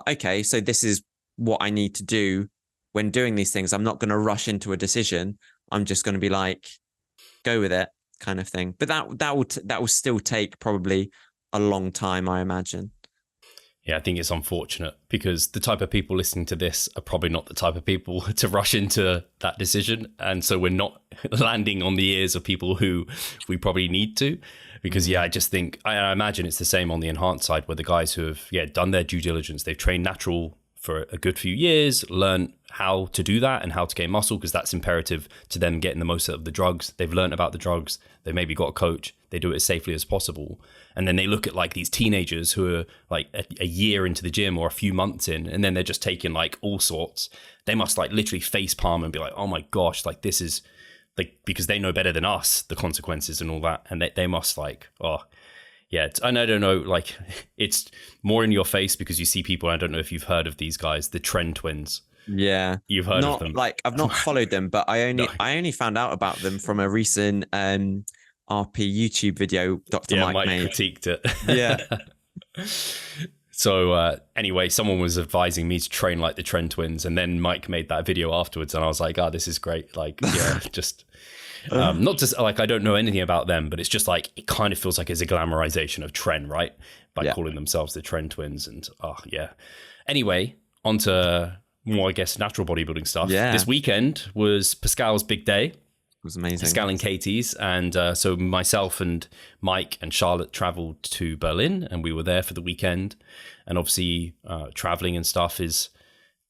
okay, so this is what I need to do when doing these things. I'm not going to rush into a decision. I'm just going to be like, go with it, kind of thing. But that will still take probably a long time, I imagine. Yeah, I think it's unfortunate because the type of people listening to this are probably not the type of people to rush into that decision. And so we're not landing on the ears of people who we probably need to. Because, yeah, I just think, I imagine it's the same on the enhanced side, where the guys who have, done their due diligence, they've trained natural for a good few years, learn how to do that and how to gain muscle, because that's imperative to them getting the most out of the drugs. They've learned about the drugs. They maybe got a coach. They do it as safely as possible. And then they look at like these teenagers who are like a year into the gym or a few months in, and then they're just taking like all sorts. They must like literally face palm and be like, oh my gosh, like this is like, because they know better than us, the consequences and all that. And they must like, yeah, and I don't know, like it's more in your face because you see people. I don't know if you've heard of these guys, the Trend Twins. Yeah, you've heard of them. Like I've not followed them, but I only found out about them from a recent RP YouTube video Dr. Mike made. Critiqued it. Yeah. So anyway, someone was advising me to train like the Trend Twins, and then Mike made that video afterwards, and I was like, this is great. Like, yeah, just. Not just like I don't know anything about them, but it's just like it kind of feels like it's a glamorization of trend, right? By calling themselves the Trend Twins, and anyway, on to more, I guess, natural bodybuilding stuff. Yeah. This weekend was Pascal's big day. It was amazing. Pascal and Katie's, and so myself and Mike and Charlotte traveled to Berlin, and we were there for the weekend. And obviously, traveling and stuff is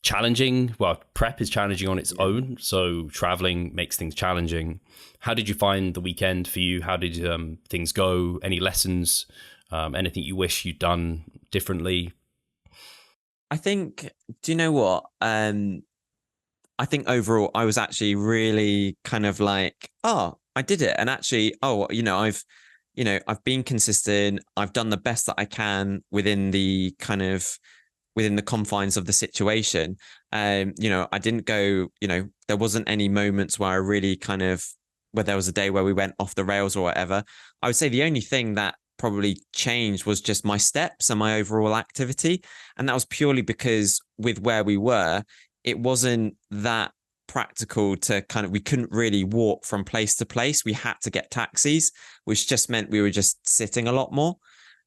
challenging. Well, prep is challenging on its own, so traveling makes things challenging. How did you find the weekend for you? How did things go? Any lessons? Anything you wish you'd done differently? I think, do you know what? I think overall, I was actually really kind of like, I did it. And actually, I've been consistent. I've done the best that I can within the confines of the situation. I didn't go, there wasn't any moments where I really where there was a day where we went off the rails or whatever. I would say the only thing that probably changed was just my steps and my overall activity. And that was purely because with where we were, it wasn't that practical to we couldn't really walk from place to place. We had to get taxis, which just meant we were just sitting a lot more.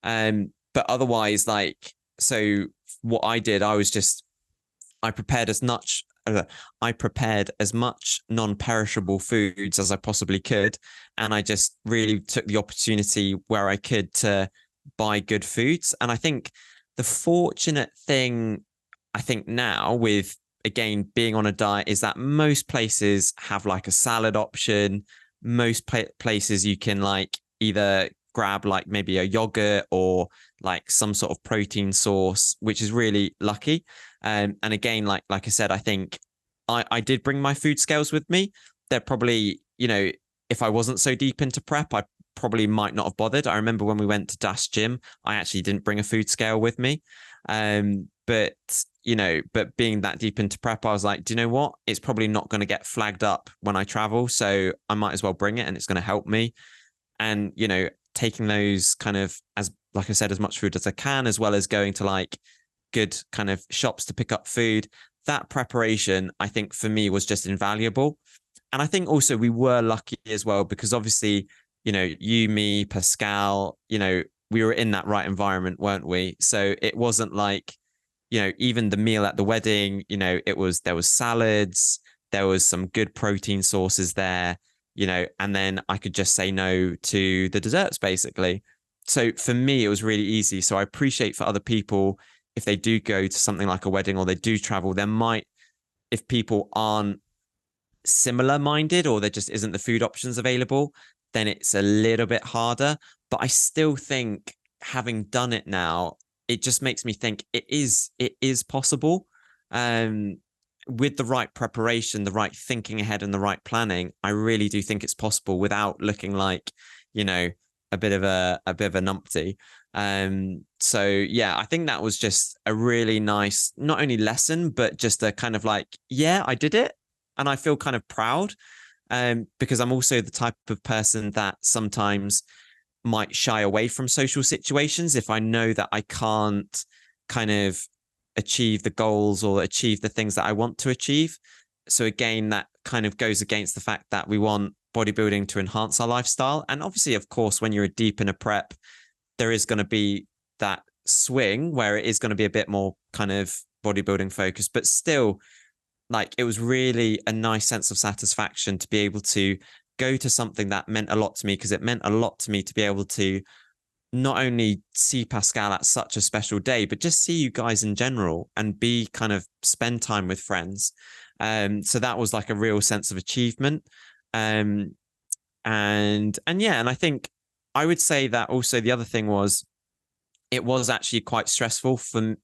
But otherwise, so what I did, I prepared as much non-perishable foods as I possibly could. And I just really took the opportunity where I could to buy good foods. And I think the fortunate thing, now with, again, being on a diet is that most places have like a salad option. Most places you can either grab like maybe a yogurt or like some sort of protein source, which is really lucky. And again, like I said, I think I did bring my food scales with me. They're probably, you know, if I wasn't so deep into prep, I probably might not have bothered. I remember when we went to Dash Gym, I actually didn't bring a food scale with me. But, you know, but being that deep into prep, I was like, do you know what? It's probably not going to get flagged up when I travel. So I might as well bring it and it's going to help me. And, you know, taking those kind of, as like I said, as much food as I can, as well as going to like good kind of shops to pick up food. That preparation, I think for me was just invaluable. And I think also we were lucky as well, because obviously, you know, you, me, Pascal, you know, we were in that right environment, weren't we? So it wasn't like, you know, even the meal at the wedding, you know, there was salads, there was some good protein sources there, you know, and then I could just say no to the desserts basically. So for me, it was really easy. So I appreciate for other people, if they do go to something like a wedding or they do travel, there might, if people aren't similar minded or there just isn't the food options available, then it's a little bit harder. But I still think, having done it now, it just makes me think it is possible. With the right preparation, the right thinking ahead and the right planning, I really do think it's possible without looking like, you know, a bit of a numpty. So yeah, I think that was just a really nice, not only lesson, but just a kind of like, yeah, I did it. And I feel kind of proud, because I'm also the type of person that sometimes might shy away from social situations if I know that I can't kind of achieve the goals or achieve the things that I want to achieve. So again, that kind of goes against the fact that we want bodybuilding to enhance our lifestyle. And obviously, of course, when you're deep in a prep, there is going to be that swing where it is going to be a bit more kind of bodybuilding focused, but still, like, it was really a nice sense of satisfaction to be able to go to something that meant a lot to me, because it meant a lot to me to be able to not only see Pascal at such a special day, but just see you guys in general and be kind of spend time with friends. So that was like a real sense of achievement. And yeah, and I think I would say that also the other thing was, it was actually quite stressful for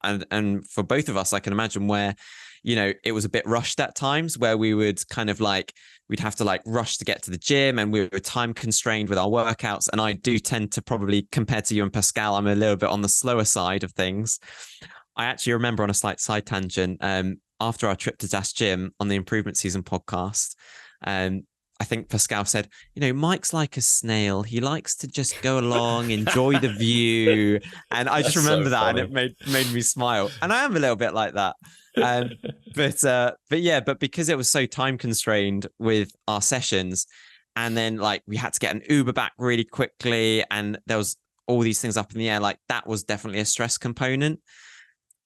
and for both of us, I can imagine, where, you know, it was a bit rushed at times, where we would kind of like, we'd have to like rush to get to the gym, and we were time constrained with our workouts. And I do tend to, probably compared to you and Pascal, I'm a little bit on the slower side of things. I actually remember, on a slight side tangent, after our trip to Dash Gym on the Improvement Season podcast, I think Pascal said, you know, Mike's like a snail. He likes to just go along, enjoy the view. And I just remember that, and it made me smile. And I am a little bit like that. But because it was so time constrained with our sessions, and then like we had to get an Uber back really quickly, and there was all these things up in the air, like that was definitely a stress component.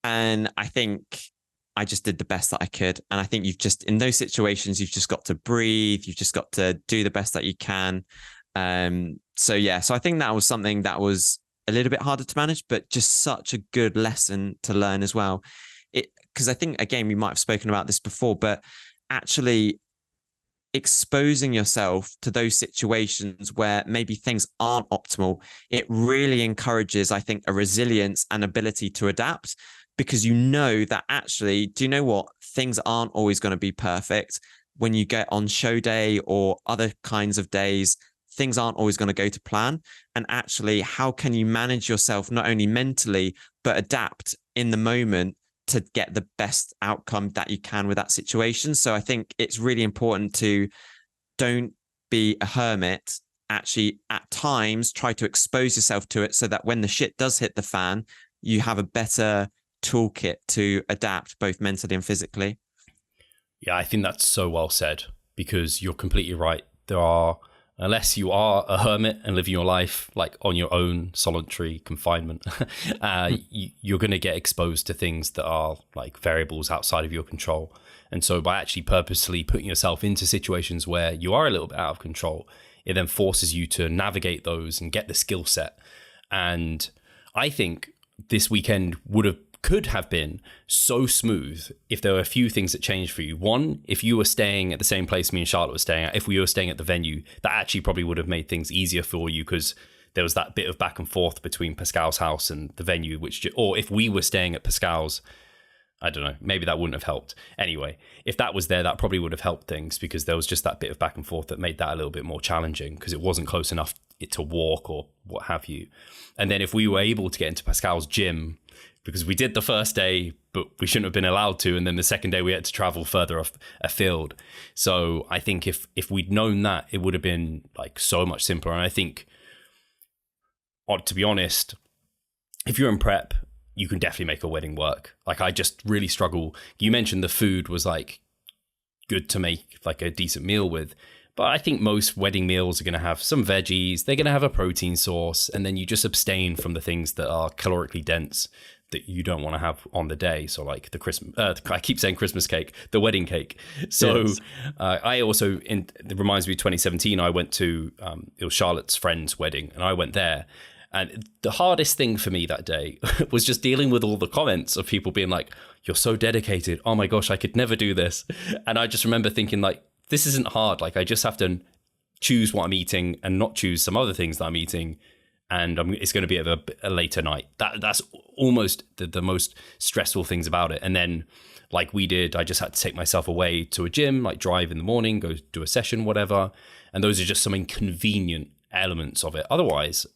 And I think I just did the best that I could. And I think you've just, in those situations, you've just got to breathe. You've just got to do the best that you can. So I think that was something that was a little bit harder to manage, but just such a good lesson to learn as well. Because I think, again, we might have spoken about this before, but actually exposing yourself to those situations where maybe things aren't optimal, it really encourages, I think, a resilience and ability to adapt. Because you know that actually, do you know what? Things aren't always going to be perfect. When you get on show day or other kinds of days, things aren't always going to go to plan. And actually, how can you manage yourself, not only mentally, but adapt in the moment to get the best outcome that you can with that situation? So I think it's really important to don't be a hermit. Actually, at times, try to expose yourself to it so that when the shit does hit the fan, you have a better toolkit to adapt both mentally and physically. Yeah, I think that's so well said, because you're completely right. There are, unless you are a hermit and living your life like on your own solitary confinement, you're going to get exposed to things that are like variables outside of your control. And so by actually purposely putting yourself into situations where you are a little bit out of control, it then forces you to navigate those and get the skill set. And I think this weekend could have been so smooth if there were a few things that changed for you. One, if you were staying at the same place me and Charlotte were staying at, if we were staying at the venue, that actually probably would have made things easier for you, because there was that bit of back and forth between Pascal's house and the venue, or if we were staying at Pascal's, I don't know, maybe that wouldn't have helped. Anyway, if that was there, that probably would have helped things, because there was just that bit of back and forth that made that a little bit more challenging, because it wasn't close enough to walk or what have you. And then if we were able to get into Pascal's gym, because we did the first day, but we shouldn't have been allowed to. And then the second day we had to travel further afield. So I think if we'd known that, it would have been like so much simpler. And I think, to be honest, if you're in prep, you can definitely make a wedding work. Like, I just really struggle. You mentioned the food was like good to make like a decent meal with. But I think most wedding meals are going to have some veggies. They're going to have a protein source. And then you just abstain from the things that are calorically dense that you don't want to have on the day. So like the Christmas, I keep saying Christmas cake, the wedding cake. So yes. I also, it reminds me of 2017, I went to, it was Charlotte's friend's wedding, and I went there. And the hardest thing for me that day was just dealing with all the comments of people being like, you're so dedicated. Oh my gosh, I could never do this. And I just remember thinking like, this isn't hard. Like, I just have to choose what I'm eating and not choose some other things that I'm eating. And it's going to be a later night. That's almost the most stressful things about it. And then, like we did, I just had to take myself away to a gym, like drive in the morning, go do a session, whatever. And those are just some inconvenient elements of it. Otherwise,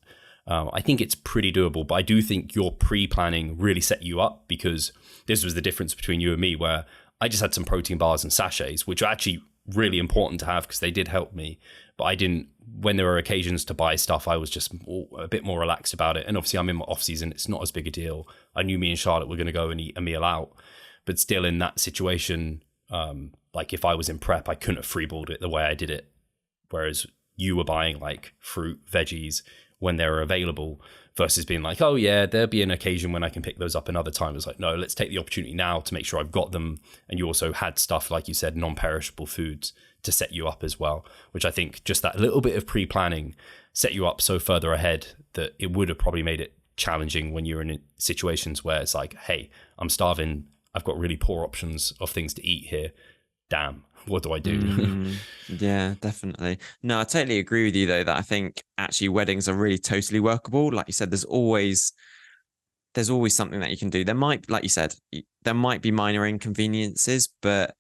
I think it's pretty doable. But I do think your pre-planning really set you up, because this was the difference between you and me, where I just had some protein bars and sachets, which are actually really important to have because they did help me. But I didn't, when there were occasions to buy stuff, I was just a bit more relaxed about it. And obviously I'm in my off season, it's not as big a deal. I knew me and Charlotte were going to go and eat a meal out, but still in that situation, like if I was in prep, I couldn't have freeballed it the way I did it. Whereas you were buying like fruit, veggies when they were available, versus being like, oh yeah, there'll be an occasion when I can pick those up another time. It's like, no, let's take the opportunity now to make sure I've got them. And you also had stuff, like you said, non-perishable foods to set you up as well, which I think just that little bit of pre-planning set you up so further ahead that it would have probably made it challenging when you're in situations where it's like, hey, I'm starving, I've got really poor options of things to eat here. Damn, what do I do? Yeah, definitely. No, I totally agree with you though, that I think actually weddings are really totally workable. Like you said, there's always something that you can do. There might, like you said, there might be minor inconveniences, but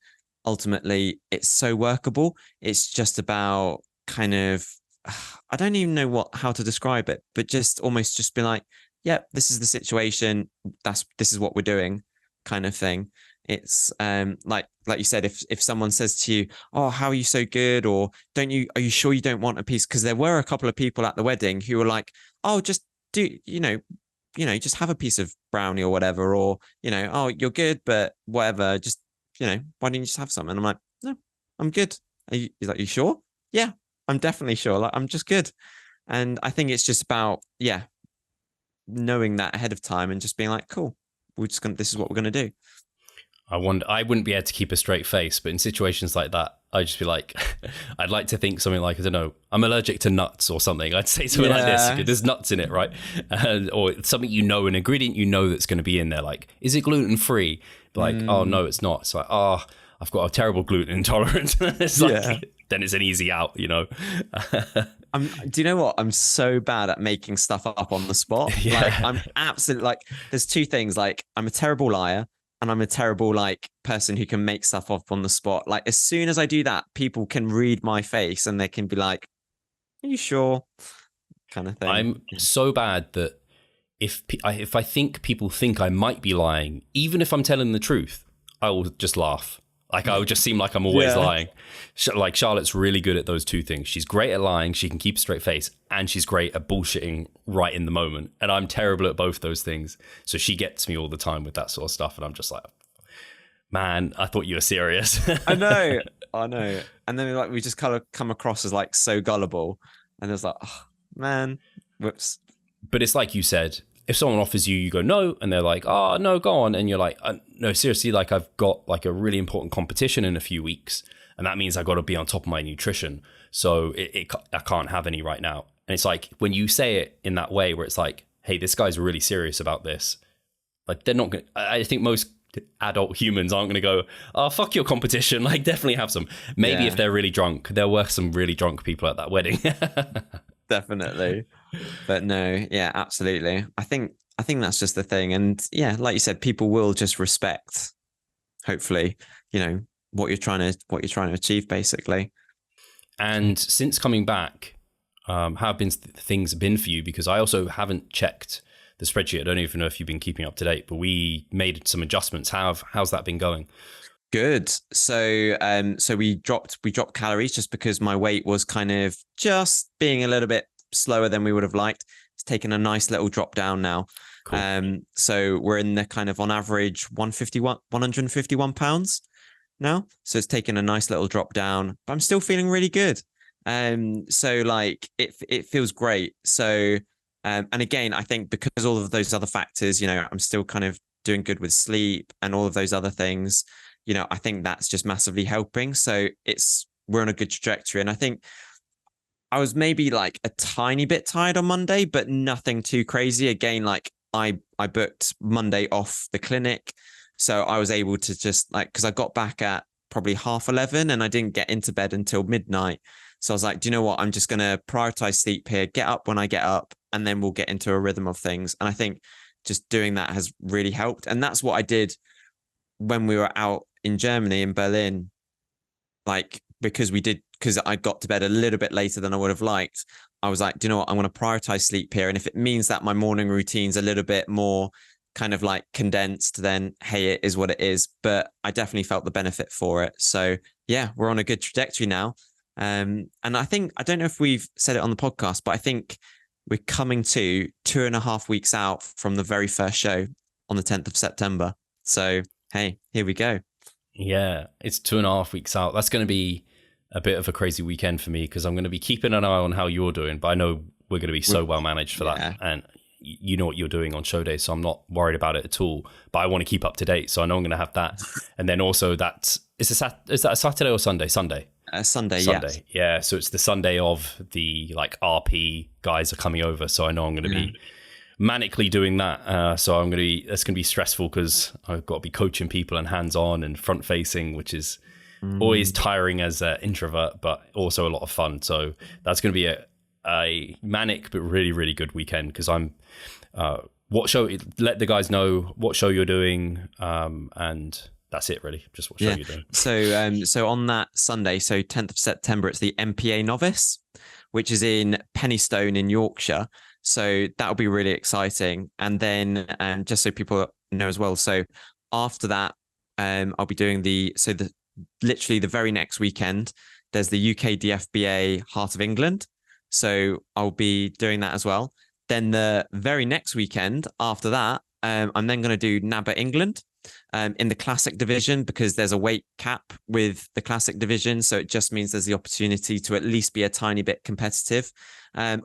ultimately it's so workable. It's just about kind of, I don't even know how to describe it, but just almost just be like, yeah, this is the situation. This is what we're doing, kind of thing. It's like you said, if someone says to you, oh, how are you so good? Or are you sure you don't want a piece? Because there were a couple of people at the wedding who were like, oh, just do, just have a piece of brownie or whatever, or, oh, you're good, but whatever, just, why don't you just have some? And I'm like, no, I'm good. He's like, you sure? Yeah, I'm definitely sure. Like, I'm just good. And I think it's just about, yeah, knowing that ahead of time and just being like, cool, this is what we're going to do. I wouldn't be able to keep a straight face, but in situations like that, I'd just be like, I'd like to think something like, I don't know, I'm allergic to nuts or something. I'd say something like this, there's nuts in it, right? Or something, an ingredient that's going to be in there. Like, is it gluten-free? Like, oh, no, it's not. It's like, oh, I've got a terrible gluten intolerance. It's like, then it's an easy out, Do you know what? I'm so bad at making stuff up on the spot. Yeah. Like, I'm absolutely, there's two things. Like, I'm a terrible liar. And I'm a terrible person who can make stuff up on the spot. Like, as soon as I do that, people can read my face and they can be like, are you sure? Kind of thing. I'm so bad that if I think people think I might be lying, even if I'm telling the truth, I will just laugh. Like, I would just seem like I'm always lying. Like, Charlotte's really good at those two things. She's great at lying. She can keep a straight face. And she's great at bullshitting right in the moment. And I'm terrible at both those things. So she gets me all the time with that sort of stuff. And I'm just like, man, I thought you were serious. I know. And then we just kind of come across as so gullible. And it's like, oh, man, whoops. But it's like you said, if someone offers you, you go, no, and they're like, oh, no, go on. And you're like, no, seriously, I've got a really important competition in a few weeks. And that means I've got to be on top of my nutrition. So I can't have any right now. And it's like, when you say it in that way where it's like, hey, this guy's really serious about this. Like, they're not going to, I think most adult humans aren't going to go, oh, fuck your competition. Definitely have some. Maybe if they're really drunk, there were some really drunk people at that wedding. Definitely. But no, yeah, absolutely. I think that's just the thing. And yeah, like you said, people will just respect, hopefully, what you're trying to achieve, basically. And since coming back, how have things been for you? Because I also haven't checked the spreadsheet. I don't even know if you've been keeping up to date, but we made some adjustments. How's that been going? Good. So we dropped calories just because my weight was kind of just being a little bit slower than we would have liked. It's taken a nice little drop down now. Cool. So we're in the kind of on average 151 pounds now. So it's taken a nice little drop down, but I'm still feeling really good. So like it feels great. So and again, I think because all of those other factors, I'm still kind of doing good with sleep and all of those other things. I think that's just massively helping. So we're on a good trajectory. And I think I was maybe like a tiny bit tired on Monday, but nothing too crazy. Again, like I booked Monday off the clinic. So I was able to just because I got back at probably 11:30 and I didn't get into bed until midnight. So I was like, do you know what? I'm just going to prioritize sleep here, get up when I get up, and then we'll get into a rhythm of things. And I think just doing that has really helped. And that's what I did when we were out in Germany, in Berlin, because I got to bed a little bit later than I would have liked. I was like, do you know what? I'm going to prioritize sleep here. And if it means that my morning routine's a little bit more kind of like condensed, then hey, it is what it is. But I definitely felt the benefit for it. So yeah, we're on a good trajectory now. And I don't know if we've said it on the podcast, but I think we're coming to 2.5 weeks out from the very first show on the 10th of September. So hey, here we go. Yeah, it's 2.5 weeks out. That's going to be a bit of a crazy weekend for me because I'm going to be keeping an eye on how you're doing, but I know we're going to be so well managed for that. And you know what you're doing on show day, so I'm not worried about it at all. But I want to keep up to date, so I know I'm going to have that. And then also is that a Saturday or Sunday? Sunday. Sunday. Yeah. So it's the Sunday of the RP guys are coming over, so I know I'm going to be manically doing that. So that's going to be stressful because I've got to be coaching people and hands-on and front-facing, which is always tiring as an introvert, but also a lot of fun. So that's going to be a manic but really, really good weekend because I'm let the guys know what show you're doing, and that's it really, just what show you're doing. So on that Sunday, so 10th of September, it's the MPA Novice, which is in Penistone in Yorkshire. So that'll be really exciting. And then just so people know as well, so after that, I'll be doing literally the very next weekend, there's the UK DFBA Heart of England. So I'll be doing that as well. Then the very next weekend after that, I'm then going to do NABBA England in the classic division because there's a weight cap with the classic division. So it just means there's the opportunity to at least be a tiny bit competitive.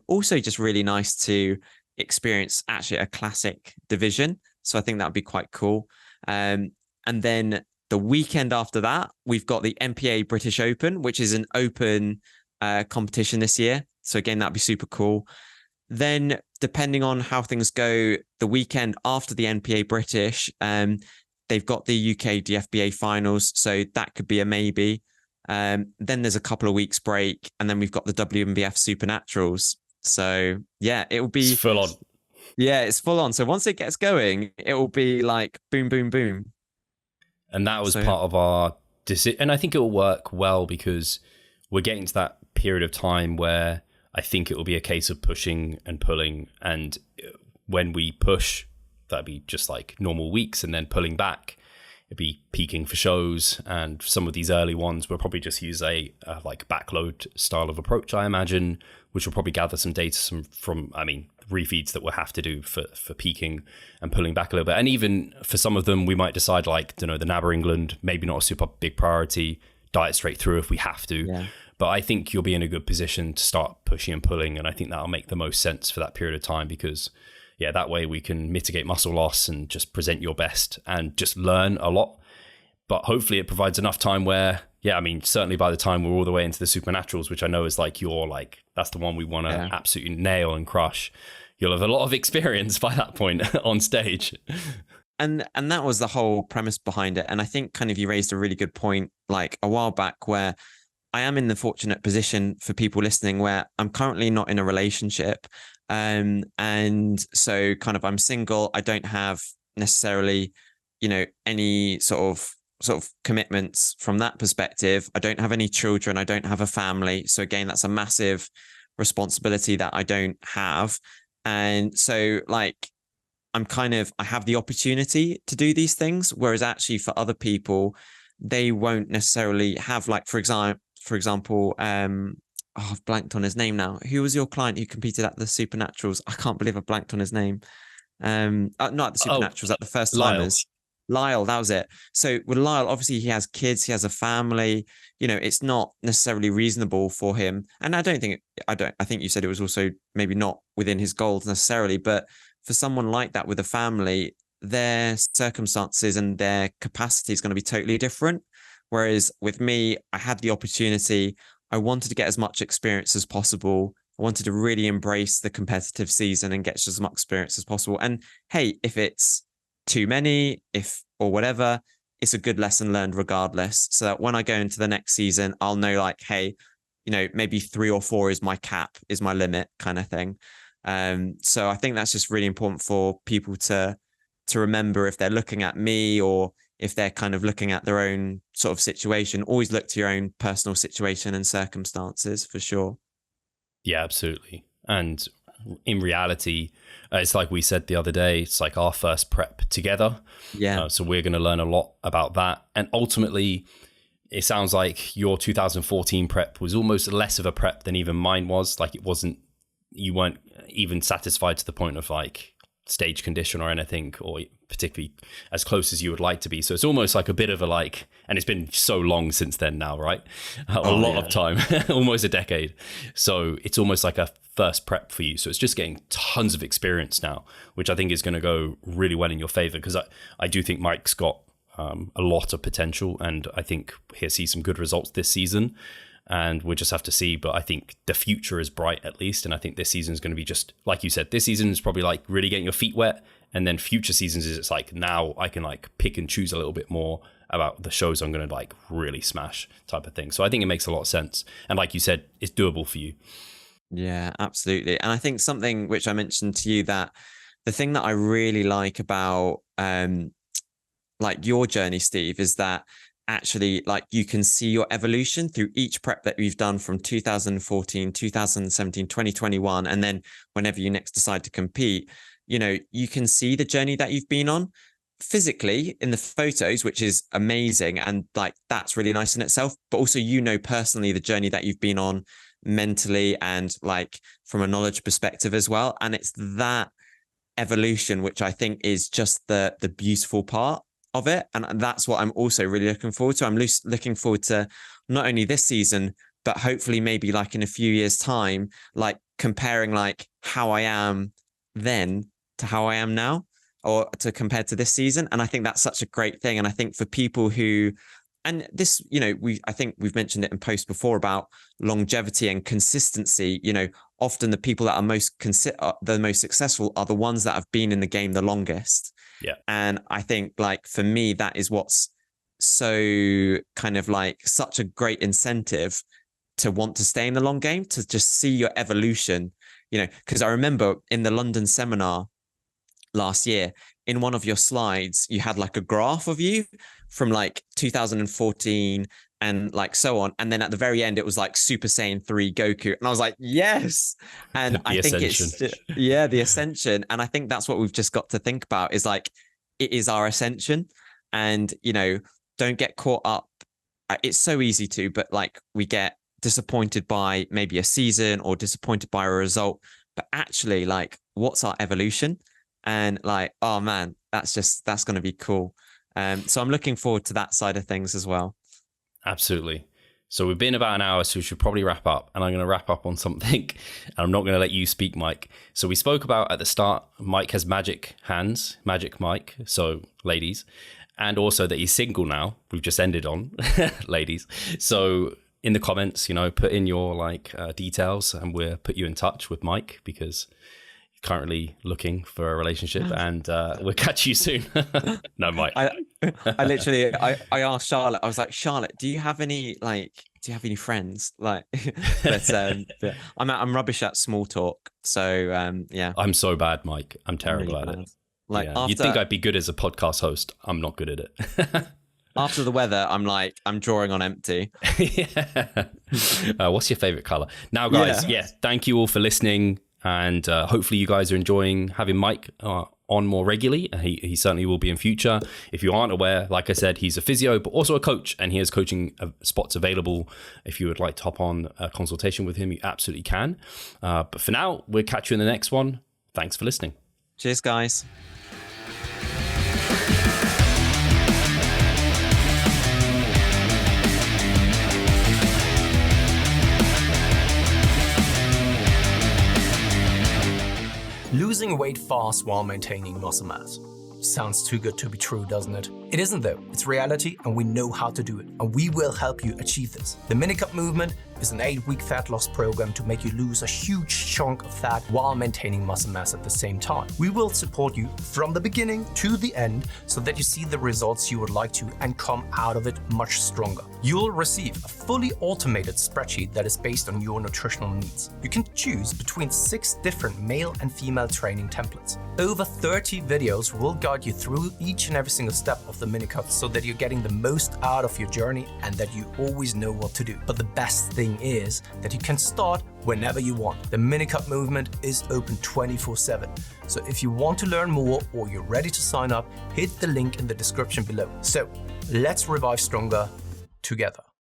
Also just really nice to experience actually a classic division. So I think that would be quite cool. And then the weekend after that, we've got the MPA British Open, which is an open competition this year. So again, that'd be super cool. Then depending on how things go, the weekend after the NPA British, they've got the UK DFBA finals. So that could be a maybe. Then there's a couple of weeks break and then we've got the WMBF Supernaturals. So yeah, it will be it's full on. Yeah, it's full on. So once it gets going, it will be like boom, boom, boom. And that was part of our decision. And I think it will work well because we're getting to that period of time where I think it will be a case of pushing and pulling. And when we push, that'd be just like normal weeks, and then pulling back, it'd be peaking for shows. And some of these early ones, we'll probably just use a like backload style of approach, I imagine, which will probably gather some data from refeeds that we'll have to do for peaking and pulling back a little bit. And even for some of them, we might decide like, the NABBA England, maybe not a super big priority, diet straight through if we have to. Yeah. But I think you'll be in a good position to start pushing and pulling. And I think that'll make the most sense for that period of time because, yeah, that way we can mitigate muscle loss and just present your best and just learn a lot. But hopefully it provides enough time where, certainly by the time we're all the way into the Supernaturals, which I know is that's the one we want to absolutely nail and crush. You'll have a lot of experience by that point on stage. And that was the whole premise behind it. And I think kind of you raised a really good point like a while back where I am in the fortunate position for people listening where I'm currently not in a relationship. And so kind of I'm single. I don't have necessarily, any sort of commitments from that perspective. I don't have any children. I don't have a family. So again, that's a massive responsibility that I don't have. And so like, I have the opportunity to do these things, whereas actually for other people, they won't necessarily have, like, for example, I've blanked on his name now. Who was your client who competed at the Supernaturals? I can't believe I blanked on his name. Not at the Supernaturals, at the First Timers. Lyle, that was it. So with Lyle, obviously he has kids, he has a family, it's not necessarily reasonable for him. And I think you said it was also maybe not within his goals necessarily, but for someone like that with a family, their circumstances and their capacity is going to be totally different. Whereas with me, I had the opportunity. I wanted to get as much experience as possible. I wanted to really embrace the competitive season and get as much experience as possible. And hey, if it's too many, or whatever, it's a good lesson learned regardless. So that when I go into the next season, I'll know like, hey, maybe 3 or 4 is my cap, is my limit kind of thing. So I think that's just really important for people to remember if they're looking at me or if they're kind of looking at their own sort of situation. Always look to your own personal situation and circumstances for sure. Yeah, absolutely. And in reality, it's like we said the other day, it's like our first prep together. Yeah. So we're going to learn a lot about that. And ultimately, it sounds like your 2014 prep was almost less of a prep than even mine was. Like you weren't even satisfied to the point of like stage condition or anything, or particularly as close as you would like to be. So it's almost like a bit of a like, and it's been so long since then now, right? A lot of time, almost a decade. So it's almost like a first prep for you. So it's just getting tons of experience now, which I think is going to go really well in your favor, because I do think Mike's got a lot of potential, and I think he'll see some good results this season. And we'll just have to see. But I think the future is bright, at least. And I think this season is going to be just, like you said, this season is probably like really getting your feet wet. And then future seasons is it's like now I can like pick and choose a little bit more about the shows I'm going to like really smash type of thing. So I think it makes a lot of sense. And like you said, it's doable for you. Yeah, absolutely. And I think something which I mentioned to you, that the thing that I really like about like your journey, Steve, is that actually like you can see your evolution through each prep that we've done from 2014, 2017, 2021. And then whenever you next decide to compete, you can see the journey that you've been on physically in the photos, which is amazing. And like, that's really nice in itself, but also, personally the journey that you've been on mentally and like from a knowledge perspective as well. And it's that evolution, which I think is just the beautiful part of it. And that's what I'm also really looking forward to. I'm looking forward to not only this season, but hopefully maybe like in a few years' time, like comparing like how I am then to how I am now, or to compared to this season. And I think that's such a great thing. And I think for people who, and this, I think we've mentioned it in post before about longevity and consistency. Often the people that are the most successful are the ones that have been in the game the longest. Yeah. And I think like for me, that is what's so kind of like such a great incentive to want to stay in the long game, to just see your evolution, because I remember in the London seminar last year, in one of your slides, you had like a graph of you from like 2014 and like so on. And then at the very end, it was like Super Saiyan 3 Goku. And I was like, yes. And I think it's, the ascension. And I think that's what we've just got to think about, is like, it is our ascension. And, don't get caught up. It's so easy to, but like we get disappointed by maybe a season or disappointed by a result, but actually like, what's our evolution? And like, oh man, that's going to be cool. So I'm looking forward to that side of things as well. Absolutely. So we've been about an hour, so we should probably wrap up. And I'm going to wrap up on something. And I'm not going to let you speak, Mike. So we spoke about at the start, Mike has magic hands, magic Mike. So ladies, and also that he's single now. We've just ended on ladies. So in the comments, put in your details, and we'll put you in touch with Mike, because currently looking for a relationship, and we'll catch you soon. No, Mike. I literally, I asked Charlotte, I was like, Charlotte, do you have any do you have any friends? Like, but I'm rubbish at small talk. So yeah. I'm so bad, Mike. I'm terrible at it. Like, you'd think I'd be good as a podcast host. I'm not good at it. After the weather, I'm drawing on empty. What's your favorite color? Now, guys, thank you all for listening. And hopefully you guys are enjoying having Mike on more regularly. He certainly will be in future. If you aren't aware, like I said, he's a physio, but also a coach, and he has coaching spots available. If you would like to hop on a consultation with him, you absolutely can. But for now, we'll catch you in the next one. Thanks for listening. Cheers, guys. Losing weight fast while maintaining muscle mass. Sounds too good to be true, doesn't it? It isn't though. It's reality, and we know how to do it, and we will help you achieve this. The Minicut Movement is an 8-week fat loss program to make you lose a huge chunk of fat while maintaining muscle mass at the same time. We will support you from the beginning to the end so that you see the results you would like to and come out of it much stronger. You'll receive a fully automated spreadsheet that is based on your nutritional needs. You can choose between 6 different male and female training templates. Over 30 videos will guide you through each and every single step of the Minicut so that you're getting the most out of your journey and that you always know what to do. But the best thing is that you can start whenever you want. The Minicut Movement is open 24/7. So if you want to learn more or you're ready to sign up, hit the link in the description below. So let's revive stronger together.